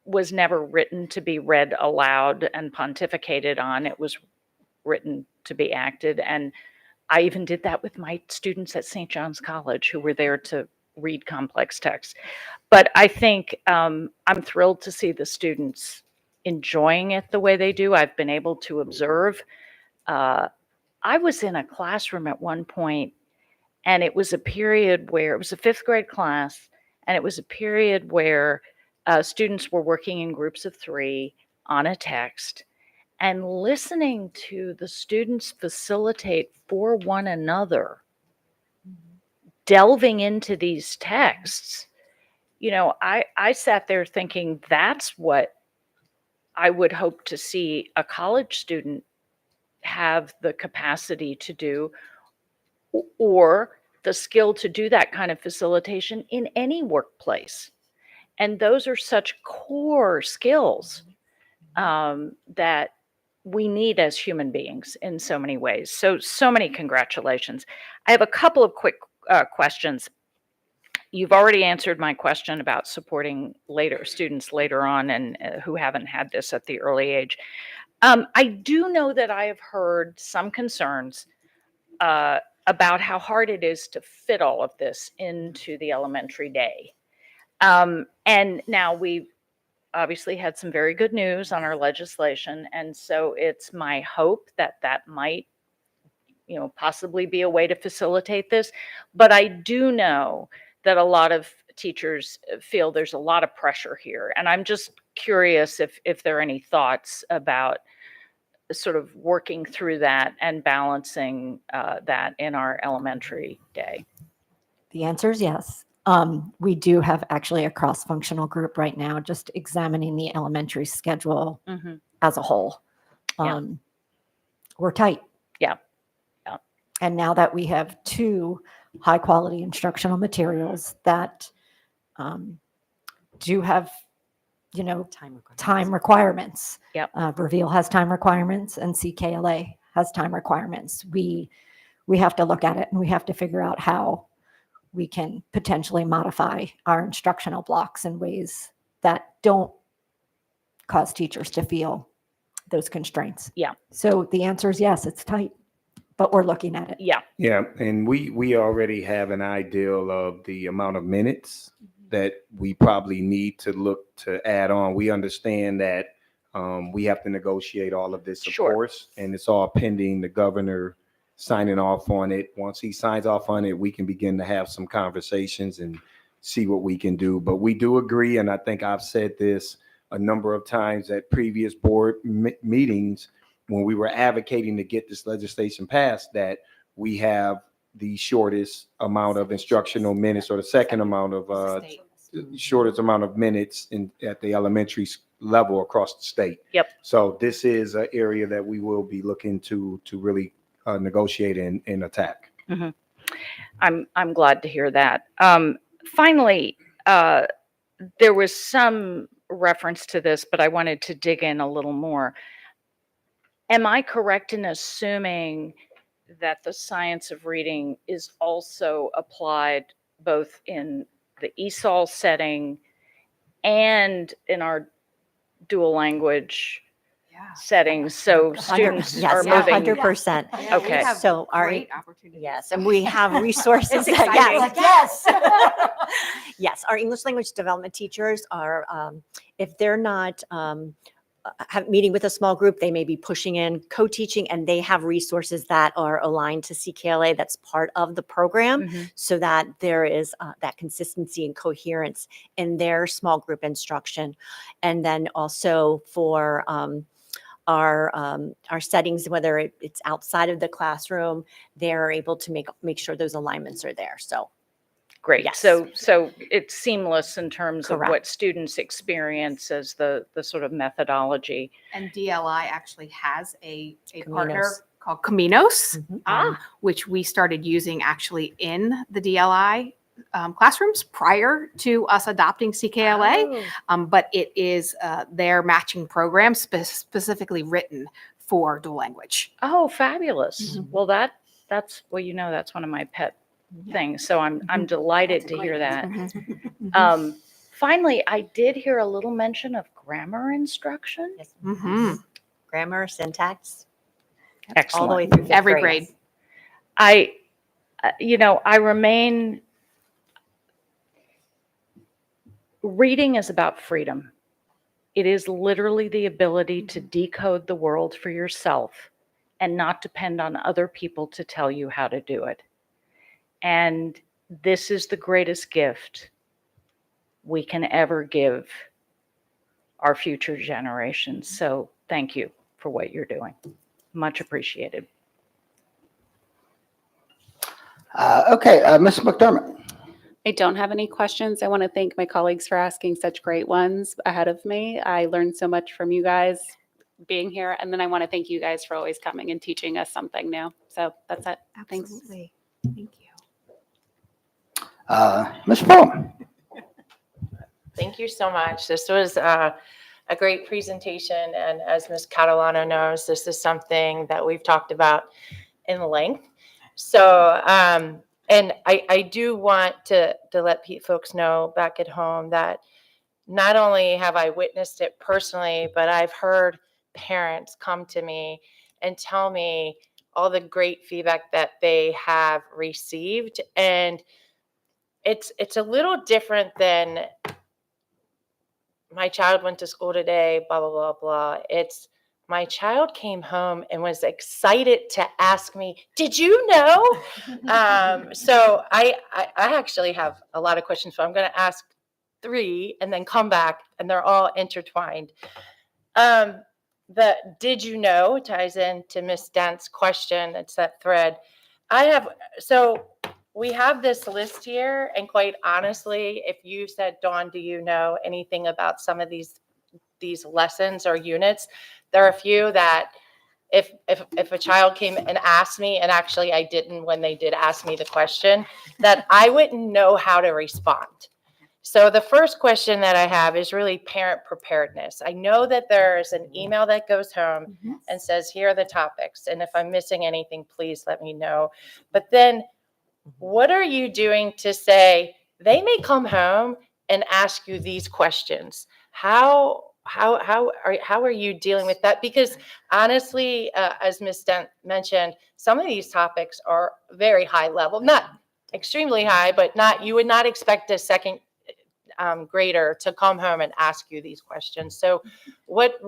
was never written to be read aloud and pontificated on. It was written to be acted. And I even did that with my students at St. John's College, who were there to read complex texts. But I think I'm thrilled to see the students enjoying it the way they do. I've been able to observe. I was in a classroom at one point, and it was a period where it was a 5th grade class, and it was a period where students were working in groups of 3 on a text, and listening to the students facilitate for one another, delving into these texts. I sat there thinking, that's what I would hope to see a college student have the capacity to do, or the skill to do that kind of facilitation in any workplace. And those are such core skills that we need as human beings in so many ways. So many congratulations. I have a couple of quick questions. You've already answered my question about supporting students later on, and who haven't had this at the early age. I do know that I have heard some concerns about how hard it is to fit all of this into the elementary day. And now we've obviously had some very good news on our legislation, and so it's my hope that that might possibly be a way to facilitate this. But I do know that a lot of teachers feel there's a lot of pressure here, and I'm just curious if there are any thoughts about sort of working through that and balancing that in our elementary day? The answer is yes. We do have actually a cross-functional group right now, just examining the elementary schedule Mhm. as a whole. Yeah. We're tight. Yeah. Yeah. And now that we have two high-quality instructional materials that do have, time requirements. Yep. Reveal has time requirements and CKLA has time requirements. We have to look at it and we have to figure out how we can potentially modify our instructional blocks in ways that don't cause teachers to feel those constraints. Yeah. So the answer is yes, it's tight, but we're looking at it. Yeah. Yeah, and we already have an ideal of the amount of minutes that we probably need to look to add on. We understand that we have to negotiate all of this, of Sure. course, and it's all pending the governor signing off on it. Once he signs off on it, we can begin to have some conversations and see what we can do. But we do agree, and I think I've said this a number of times at previous board meetings when we were advocating to get this legislation passed, that we have the shortest amount of instructional minutes, or the second amount of shortest amount of minutes at the elementary level across the state. Yep. So this is an area that we will be looking to really negotiate and attack. Mhm. I'm glad to hear that. Finally, there was some reference to this, but I wanted to dig in a little more. Am I correct in assuming that the science of reading is also applied both in the ESOL setting and in our dual language settings? So students are moving. 100%. Okay. So yes, and we have resources. It's exciting. Yes. Yes, our English language development teachers are, if they're not meeting with a small group, they may be pushing in co-teaching, and they have resources that are aligned to CKLA that's part of the program, Mhm. so that there is that consistency and coherence in their small group instruction. And then also for our settings, whether it's outside of the classroom, they're able to make sure those alignments are there. So Great. Yes. So it's seamless in terms of what Correct. students experience as the sort of methodology. And DLI actually has a partner Caminos. called Caminos, Mhm. which we started using actually in the DLI classrooms prior to us adopting CKLA. Oh. But it is their matching program specifically written for dual language. Oh, fabulous. Mhm. Well, that's one of my pet things. So I'm delighted to hear that. Finally, I did hear a little mention of grammar instruction. Yes. Mhm. Grammar, syntax, Excellent. all the way through fifth Every grade. grade. I remain. Reading is about freedom. It is literally the ability to decode the world for yourself and not depend on other people to tell you how to do it. And this is the greatest gift we can ever give our future generations. So thank you for what you're doing. Much appreciated. Okay, Ms. McDermott. I don't have any questions. I want to thank my colleagues for asking such great ones ahead of me. I learned so much from you guys being here. And then I want to thank you guys for always coming and teaching us something new. So that's it. Thanks. Absolutely. Thank you. Ms. Pearl. Thank you so much. This was a great presentation. And as Ms. Catalano knows, this is something that we've talked about in length. So, and I do want to let folks know back at home that not only have I witnessed it personally, but I've heard parents come to me and tell me all the great feedback that they have received. And it's a little different than my child went to school today, blah, blah, blah, blah. It's my child came home and was excited to ask me, did you know? So I actually have a lot of questions, so I'm going to ask 3 and then come back, and they're all intertwined. the did you know ties into Miss Dent's question. It's that thread. So we have this list here, and quite honestly, if you said, Dawn, do you know anything about some of these lessons or units? There are a few that if a child came and asked me, and actually I didn't when they did ask me the question, that I wouldn't know how to respond. So the first question that I have is really parent preparedness. I know that there's an email that goes home and says, here are the topics. And if I'm missing anything, please let me know. But then what are you doing to say, they may come home and ask you these questions? How are you dealing with that? Because honestly, as Ms. Dent mentioned, some of these topics are very high level, not extremely high, but you would not expect a second grader to come home and ask you these questions. So what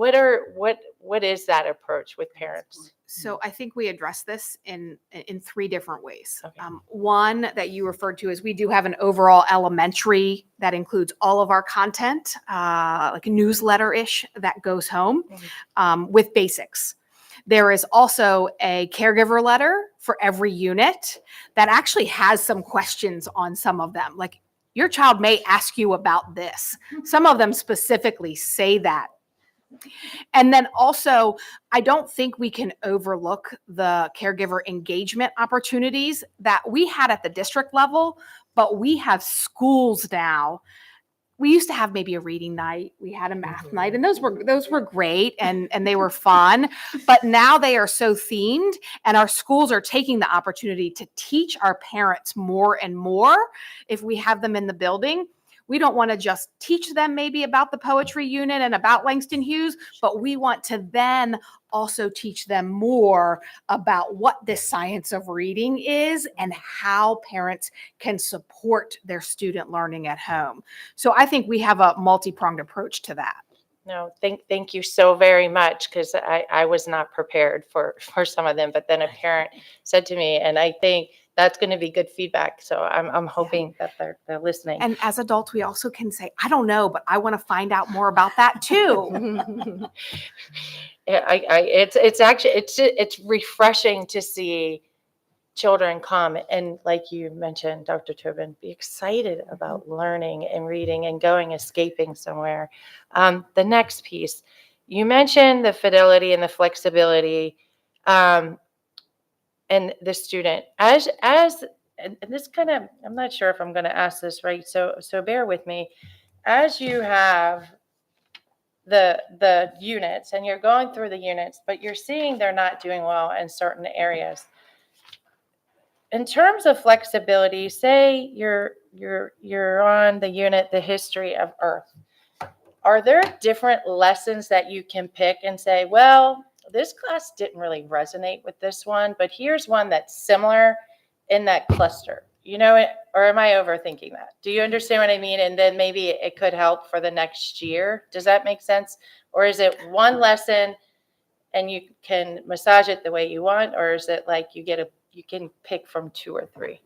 is that approach with parents? So I think we address this in 3 different ways. Okay. One that you referred to is we do have an overall elementary that includes all of our content, like a newsletter-ish that goes home with basics. There is also a caregiver letter for every unit that actually has some questions on some of them. Like, your child may ask you about this. Some of them specifically say that. And then also, I don't think we can overlook the caregiver engagement opportunities that we had at the district level, but we have schools now. We used to have maybe a reading night, we had a math night, and those were great and they were fun. But now they are so themed, and our schools are taking the opportunity to teach our parents more and more if we have them in the building. We don't want to just teach them maybe about the poetry unit and about Langston Hughes, but we want to then also teach them more about what this science of reading is and how parents can support their student learning at home. So I think we have a multi-pronged approach to that. No, thank you so very much, because I was not prepared for some of them, but then a parent said to me, and I think that's going to be good feedback. So I'm hoping that they're listening. And as adults, we also can say, I don't know, but I want to find out more about that too. It's refreshing to see children come and, like you mentioned, Dr. Tobin, be excited about learning and reading and escaping somewhere. The next piece, you mentioned the fidelity and the flexibility, and the student and this kind of, I'm not sure if I'm going to ask this right, so bear with me. As you have the units and you're going through the units, but you're seeing they're not doing well in certain areas. In terms of flexibility, say you're on the unit, the history of Earth. Are there different lessons that you can pick and say, well, this class didn't really resonate with this one, but here's one that's similar in that cluster? You know it, or am I overthinking that? Do you understand what I mean? And then maybe it could help for the next year. Does that make sense? Or is it one lesson and you can massage it the way you want? Or is it like you can pick from 2 or 3?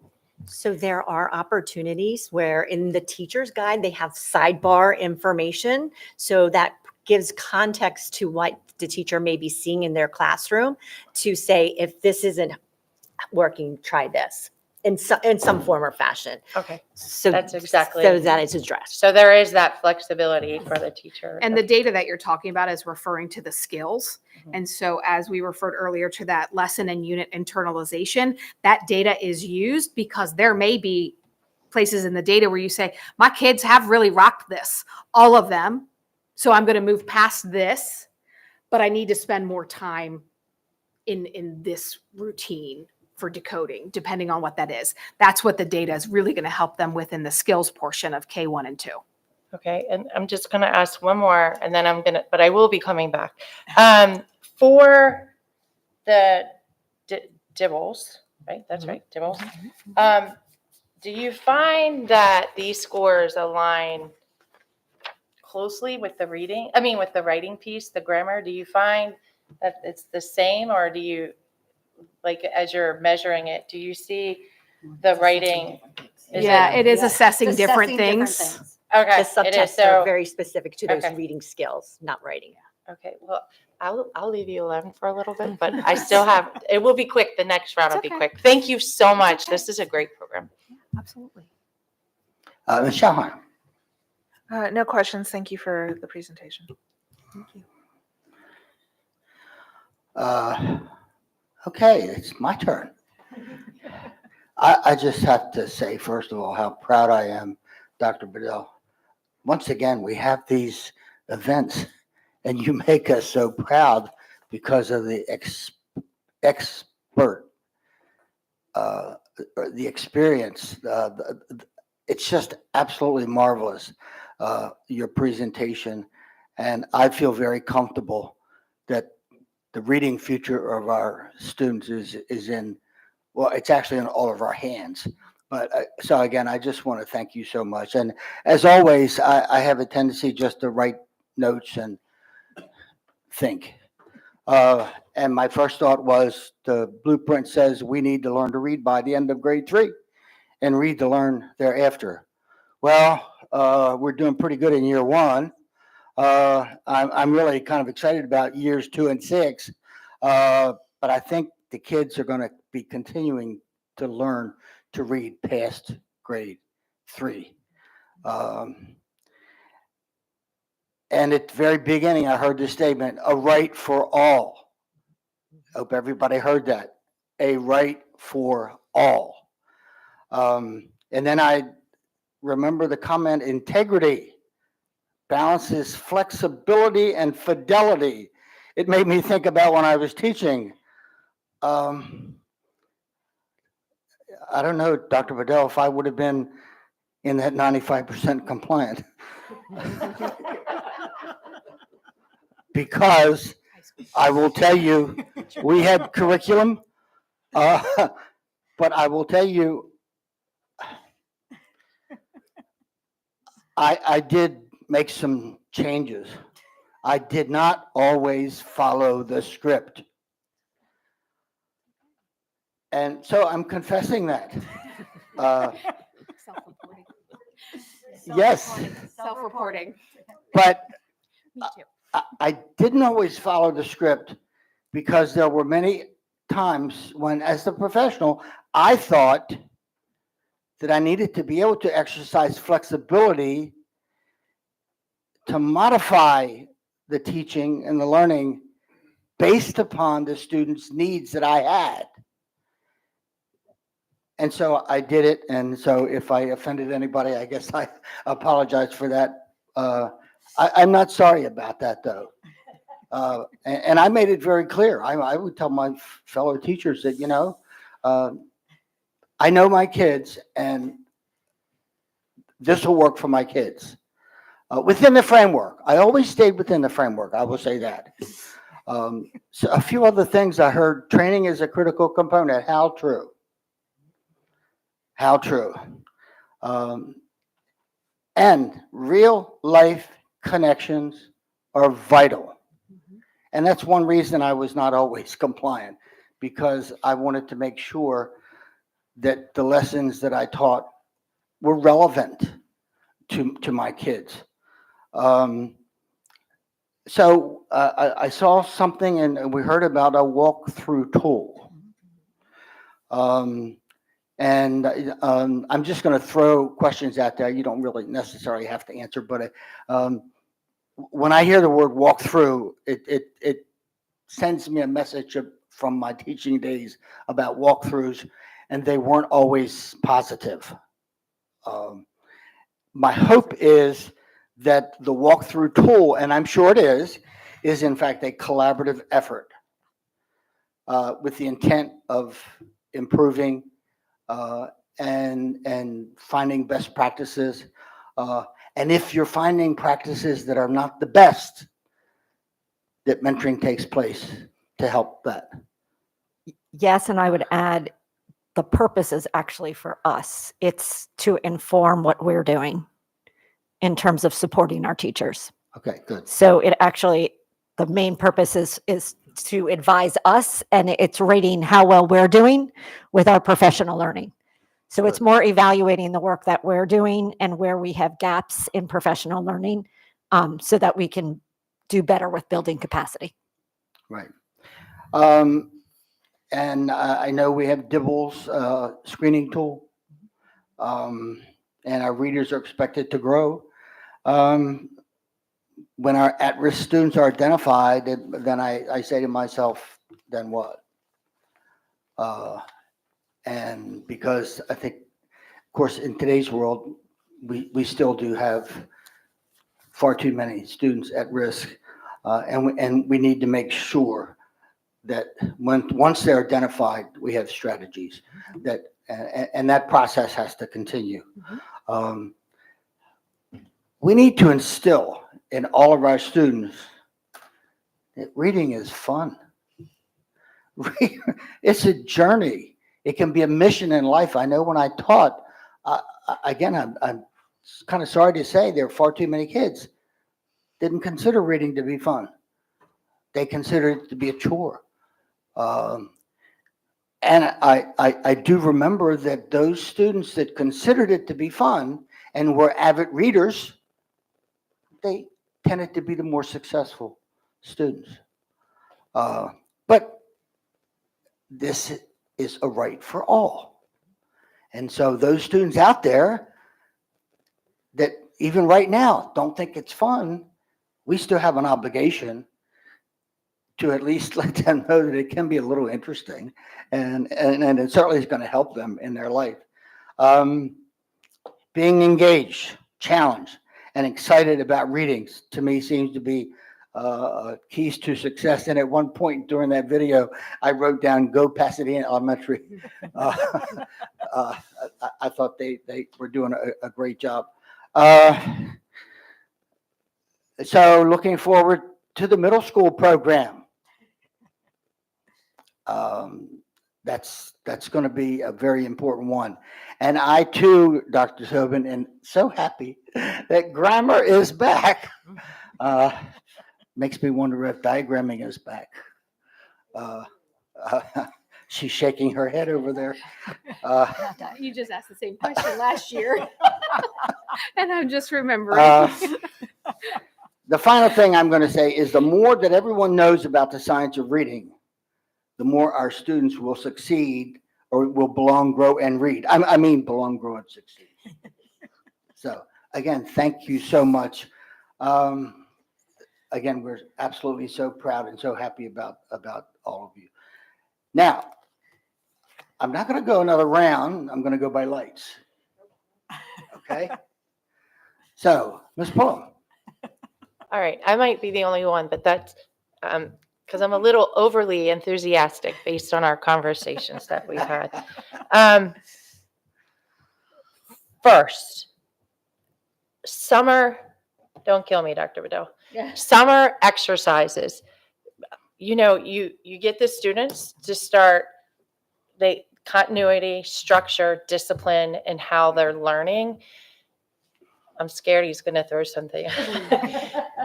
So there are opportunities where in the teacher's guide, they have sidebar information. So that gives context to what the teacher may be seeing in their classroom to say, if this isn't working, try this in some form or fashion. Okay. So that's exactly. So that is addressed. So there is that flexibility for the teacher. And the data that you're talking about is referring to the skills. And so as we referred earlier to that lesson and unit internalization, that data is used because there may be places in the data where you say, my kids have really rocked this, all of them. So I'm going to move past this, but I need to spend more time in this routine for decoding, depending on what that is. That's what the data is really going to help them with in the skills portion of K1 and 2. Okay, and I'm just going to ask one more, and then but I will be coming back. For the DIBELS, right? That's right, DIBELS. Do you find that these scores align closely with the with the writing piece, the grammar? Do you find that it's the same, or do you, like, as you're measuring it, do you see the writing? It is assessing different things. Okay, The subtests are very specific to those reading skills, not writing. Okay, well, I'll leave you alone for a little bit, but I still have, it will be quick. The next round will It's be okay. quick. Thank you so much. This is a great program. Absolutely. Ms. Schauheim. No questions. Thank you for the presentation. Thank you. Okay, it's my turn. I just have to say, first of all, how proud I am, Dr. Bedell. Once again, we have these events, and you make us so proud because of the expert, the experience. It's just absolutely marvelous, your presentation, and I feel very comfortable that the reading future of our students is in, well, it's actually in all of our hands. But so again, I just want to thank you so much. And as always, I have a tendency just to write notes and think. And my first thought was the blueprint says we need to learn to read by the end of grade 3 and read to learn thereafter. Well, we're doing pretty good in year 1. I'm really kind of excited about years 2 and 6, but I think the kids are going to be continuing to learn to read past grade 3. And at the very beginning, I heard this statement, a right for all. Hope everybody heard that. A right for all. And then I remember the comment, integrity balances flexibility and fidelity. It made me think about when I was teaching. I don't know, Dr. Bedell, if I would have been in that 95% compliant. Because I will tell you, we had curriculum, but I will tell you, I did make some changes. I did not always follow the script. And so I'm confessing that. Self-reporting. Yes. Self-reporting. But Me too. I didn't always follow the script because there were many times when, as the professional, I thought that I needed to be able to exercise flexibility to modify the teaching and the learning based upon the students' needs that I had. And so I did it. And so if I offended anybody, I guess I apologize for that. I'm not sorry about that, though. And I made it very clear. I would tell my fellow teachers that, I know my kids, and this will work for my kids. Within the framework. I always stayed within the framework. I will say that. So a few other things I heard. Training is a critical component. How true? How true? And real life connections are vital. And that's one reason I was not always compliant, because I wanted to make sure that the lessons that I taught were relevant to my kids. So I saw something, and we heard about a walk-through tool. And I'm just going to throw questions out there. You don't really necessarily have to answer, but when I hear the word walk-through, it sends me a message from my teaching days about walkthroughs, and they weren't always positive. My hope is that the walkthrough tool, and I'm sure it is in fact a collaborative effort with the intent of improving and finding best practices. And if you're finding practices that are not the best, that mentoring takes place to help that. Yes, and I would add, the purpose is actually for us. It's to inform what we're doing in terms of supporting our teachers. Okay, good. So it actually, the main purpose is to advise us, and it's rating how well we're doing with our professional learning. So it's more evaluating the work that we're doing and where we have gaps in professional learning, so that we can do better with building capacity. Right. And I know we have Dibble's screening tool, and our readers are expected to grow. When our at-risk students are identified, then I say to myself, then what? And because I think, of course, in today's world, we still do have far too many students at risk, and we need to make sure that once they're identified, we have strategies that, and that process has to continue. We need to instill in all of our students that reading is fun. It's a journey. It can be a mission in life. I know when I taught, again, I'm kind of sorry to say there are far too many kids didn't consider reading to be fun. They consider it to be a chore. And I do remember that those students that considered it to be fun and were avid readers, they tended to be the more successful students. But this is a right for all. And so those students out there that even right now don't think it's fun, we still have an obligation to at least let them know that it can be a little interesting, and it certainly is going to help them in their life. Being engaged, challenged, and excited about readings, to me, seems to be keys to success. And at one point during that video, I wrote down "Go Pasadena Elementary." I thought they were doing a great job. So looking forward to the middle school program. That's going to be a very important one. And I too, Dr. Tobin, am so happy that grammar is back. Makes me wonder if diagramming is back. She's shaking her head over there. You just asked the same question last year. And I'm just remembering. The final thing I'm going to say is the more that everyone knows about the science of reading, the more our students will succeed or will belong, grow, and read. I mean, belong, grow, and succeed. So again, thank you so much. Again, we're absolutely so proud and so happy about all of you. Now, I'm not going to go another round. I'm going to go by lights. Okay? So, Ms. Pullum. All right, I might be the only one, but that's because I'm a little overly enthusiastic based on our conversations that we've had. First, summer, don't kill me, Dr. Bedell. Summer exercises. You know, you get the students to start continuity, structure, discipline, and how they're learning. I'm scared he's going to throw something.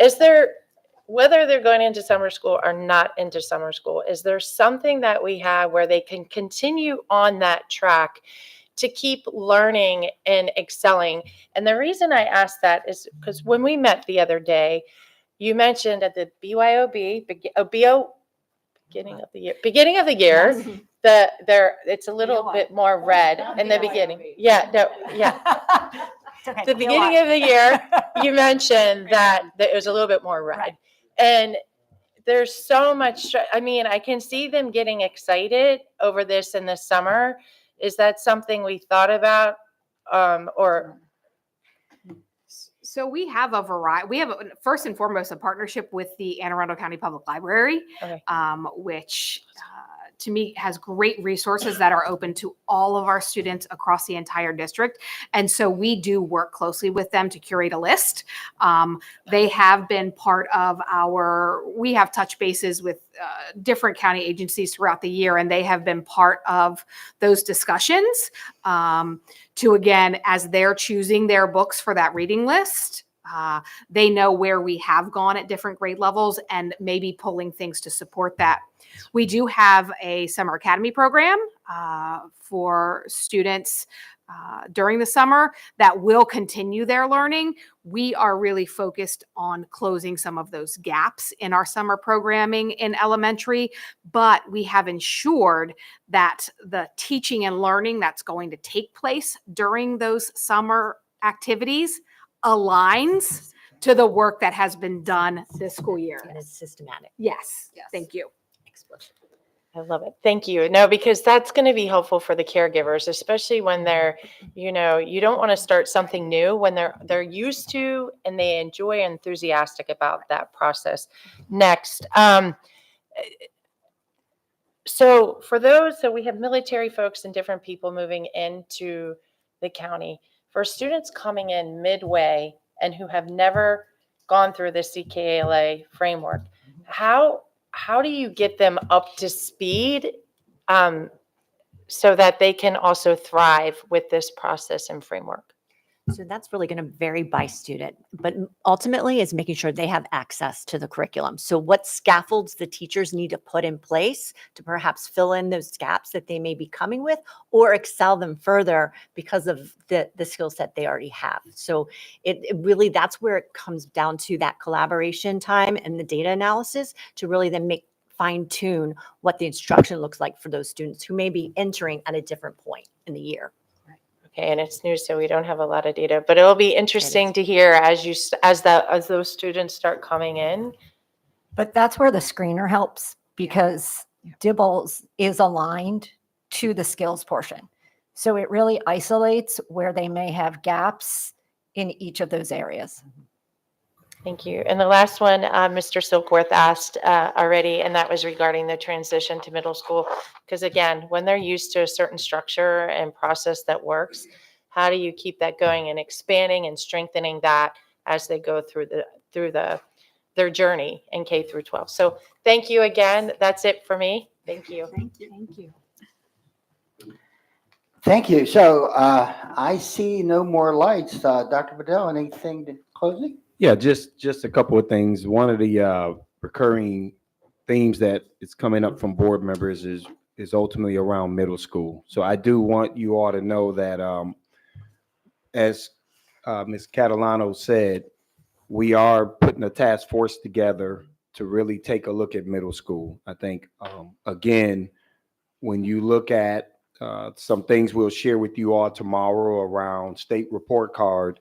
Is there, whether they're going into summer school or not into summer school, is there something that we have where they can continue on that track to keep learning and excelling? And the reason I asked that is because when we met the other day, you mentioned at the BYOB, beginning of the year, it's a little bit more red in the beginning. Yeah, no, yeah. Okay, The beginning of the year, you mentioned that it was a little bit more red. Right. And there's so much, I mean, I can see them getting excited over this in the summer. Is that something we thought about? Or So we have a variety. We have, first and foremost, a partnership with the Anne Arundel County Public Library, okay. Which to me has great resources that are open to all of our students across the entire district. And so we do work closely with them to curate a list. They have been part of we have touch bases with different county agencies throughout the year, and they have been part of those discussions to, again, as they're choosing their books for that reading list, they know where we have gone at different grade levels and maybe pulling things to support that. We do have a summer academy program for students during the summer that will continue their learning. We are really focused on closing some of those gaps in our summer programming in elementary, but we have ensured that the teaching and learning that's going to take place during those summer activities aligns to the work that has been done this school year. And it's systematic. Yes. Thank you. I love it. Thank you. No, because that's going to be helpful for the caregivers, especially when they're, you don't want to start something new when they're used to and they enjoy and enthusiastic about that process. Next. So we have military folks and different people moving into the county. For students coming in midway and who have never gone through the CKLA framework, how do you get them up to speed so that they can also thrive with this process and framework? So that's really going to vary by student, but ultimately is making sure they have access to the curriculum. So what scaffolds the teachers need to put in place to perhaps fill in those gaps that they may be coming with or excel them further because of the skill set they already have. So it really, that's where it comes down to that collaboration time and the data analysis to really then fine tune what the instruction looks like for those students who may be entering at a different point in the year. Okay, and it's new, so we don't have a lot of data, but it'll be interesting to hear as those students start coming in. But that's where the screener helps because Dibbles is aligned to the skills portion. So it really isolates where they may have gaps in each of those areas. Thank you. And the last one, Mr. Silkworth asked already, and that was regarding the transition to middle school. Because again, when they're used to a certain structure and process that works, how do you keep that going and expanding and strengthening that as they go through their journey in K through 12? So thank you again. That's it for me. Thank you. Thank you. Thank you. Thank you. So I see no more lights. Dr. Bedell, anything to closing? Yeah, just a couple of things. One of the recurring themes that is coming up from board members is ultimately around middle school. So I do want you all to know that as Ms. Catalano said, we are putting a task force together to really take a look at middle school. I think, again, when you look at some things we'll share with you all tomorrow around state report card,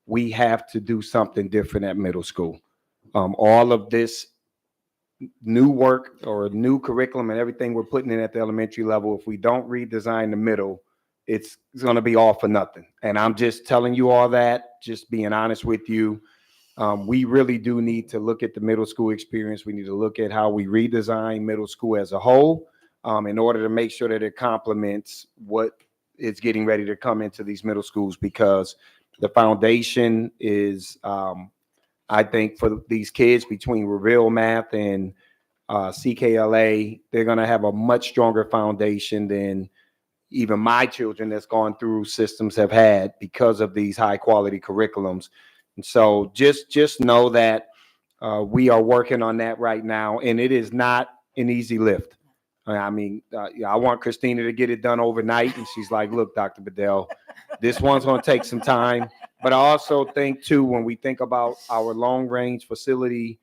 we have to do something different at middle school. All of this new work or new curriculum and everything we're putting in at the elementary level, if we don't redesign the middle, it's going to be all for nothing. And I'm just telling you all that, just being honest with you. We really do need to look at the middle school experience. We need to look at how we redesign middle school as a whole in order to make sure that it complements what is getting ready to come into these middle schools, because the foundation is, I think, for these kids between Reveal Math and CKLA, they're going to have a much stronger foundation than even my children that's gone through systems have had because of these high quality curriculums. And so just know that we are working on that right now, and it is not an easy lift. I mean, I want Christina to get it done overnight, and she's like, look, Dr. Bedell, this one's going to take some time. But I also think, too, when we think about our long-range facility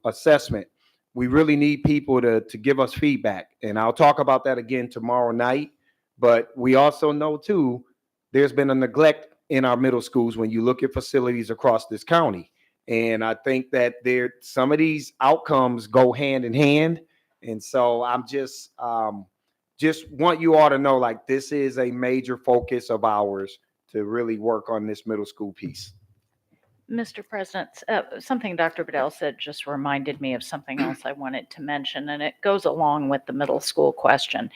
assessment, we really need people to give us feedback. And I'll talk about that again tomorrow night. But we also know, too, there's been a neglect in our middle schools when you look at facilities across this county. And I think that some of these outcomes go hand in hand. And so I'm just want you all to know, like, this is a major focus of ours to really work on this middle school piece. Mr. President, something Dr. Bedell said just reminded me of something else I wanted to mention, and it goes along with the middle school question.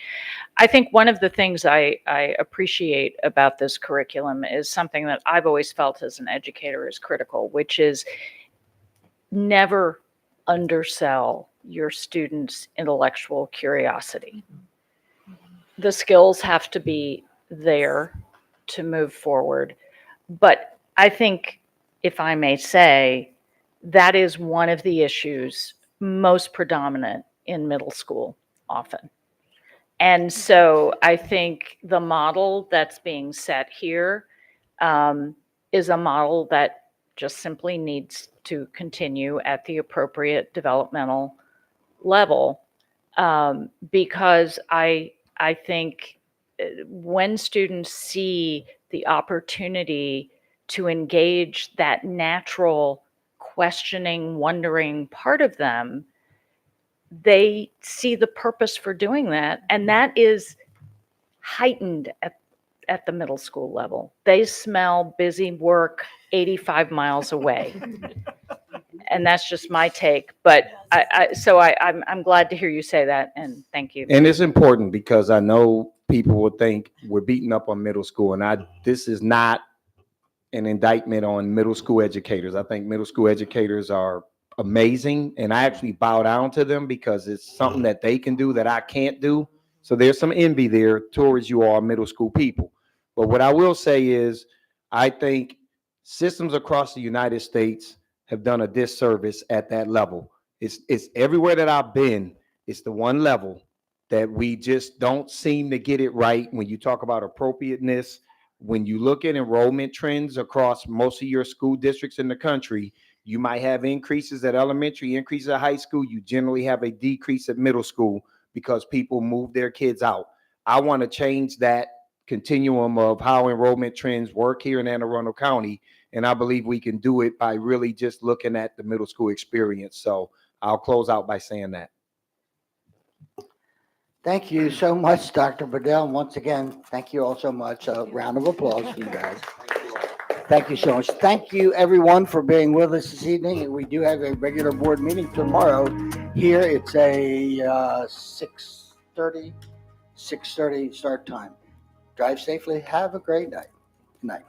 I think one of the things I appreciate about this curriculum is something that I've always felt as an educator is critical, which is never undersell your students' intellectual curiosity. The skills have to be there to move forward, but I think, if I may say, that is one of the issues most predominant in middle school often. And so I think the model that's being set here is a model that just simply needs to continue at the appropriate developmental level, because I think when students see the opportunity to engage that natural questioning, wondering part of them, they see the purpose for doing that, and that is heightened at the middle school level. They smell busy work 85 miles away. And that's just my take, but I'm glad to hear you say that, and thank you. And it's important because I know people will think we're beating up on middle school, and this is not an indictment on middle school educators. I think middle school educators are amazing, and I actually bow down to them because it's something that they can do that I can't do. So there's some envy there towards you all middle school people. But what I will say is, I think systems across the United States have done a disservice at that level. It's everywhere that I've been, it's the one level that we just don't seem to get it right when you talk about appropriateness. When you look at enrollment trends across most of your school districts in the country, you might have increases at elementary, increases at high school. You generally have a decrease at middle school because people move their kids out. I want to change that continuum of how enrollment trends work here in Anne Arundel County, and I believe we can do it by really just looking at the middle school experience. So I'll close out by saying that. Thank you so much, Dr. Bedell. Once again, thank you all so much. A round of applause for you guys. Thank you so much. Thank you, everyone, for being with us this evening. We do have a regular board meeting tomorrow. Here, it's a 6:30 start time. Drive safely. Have a great night. Good night.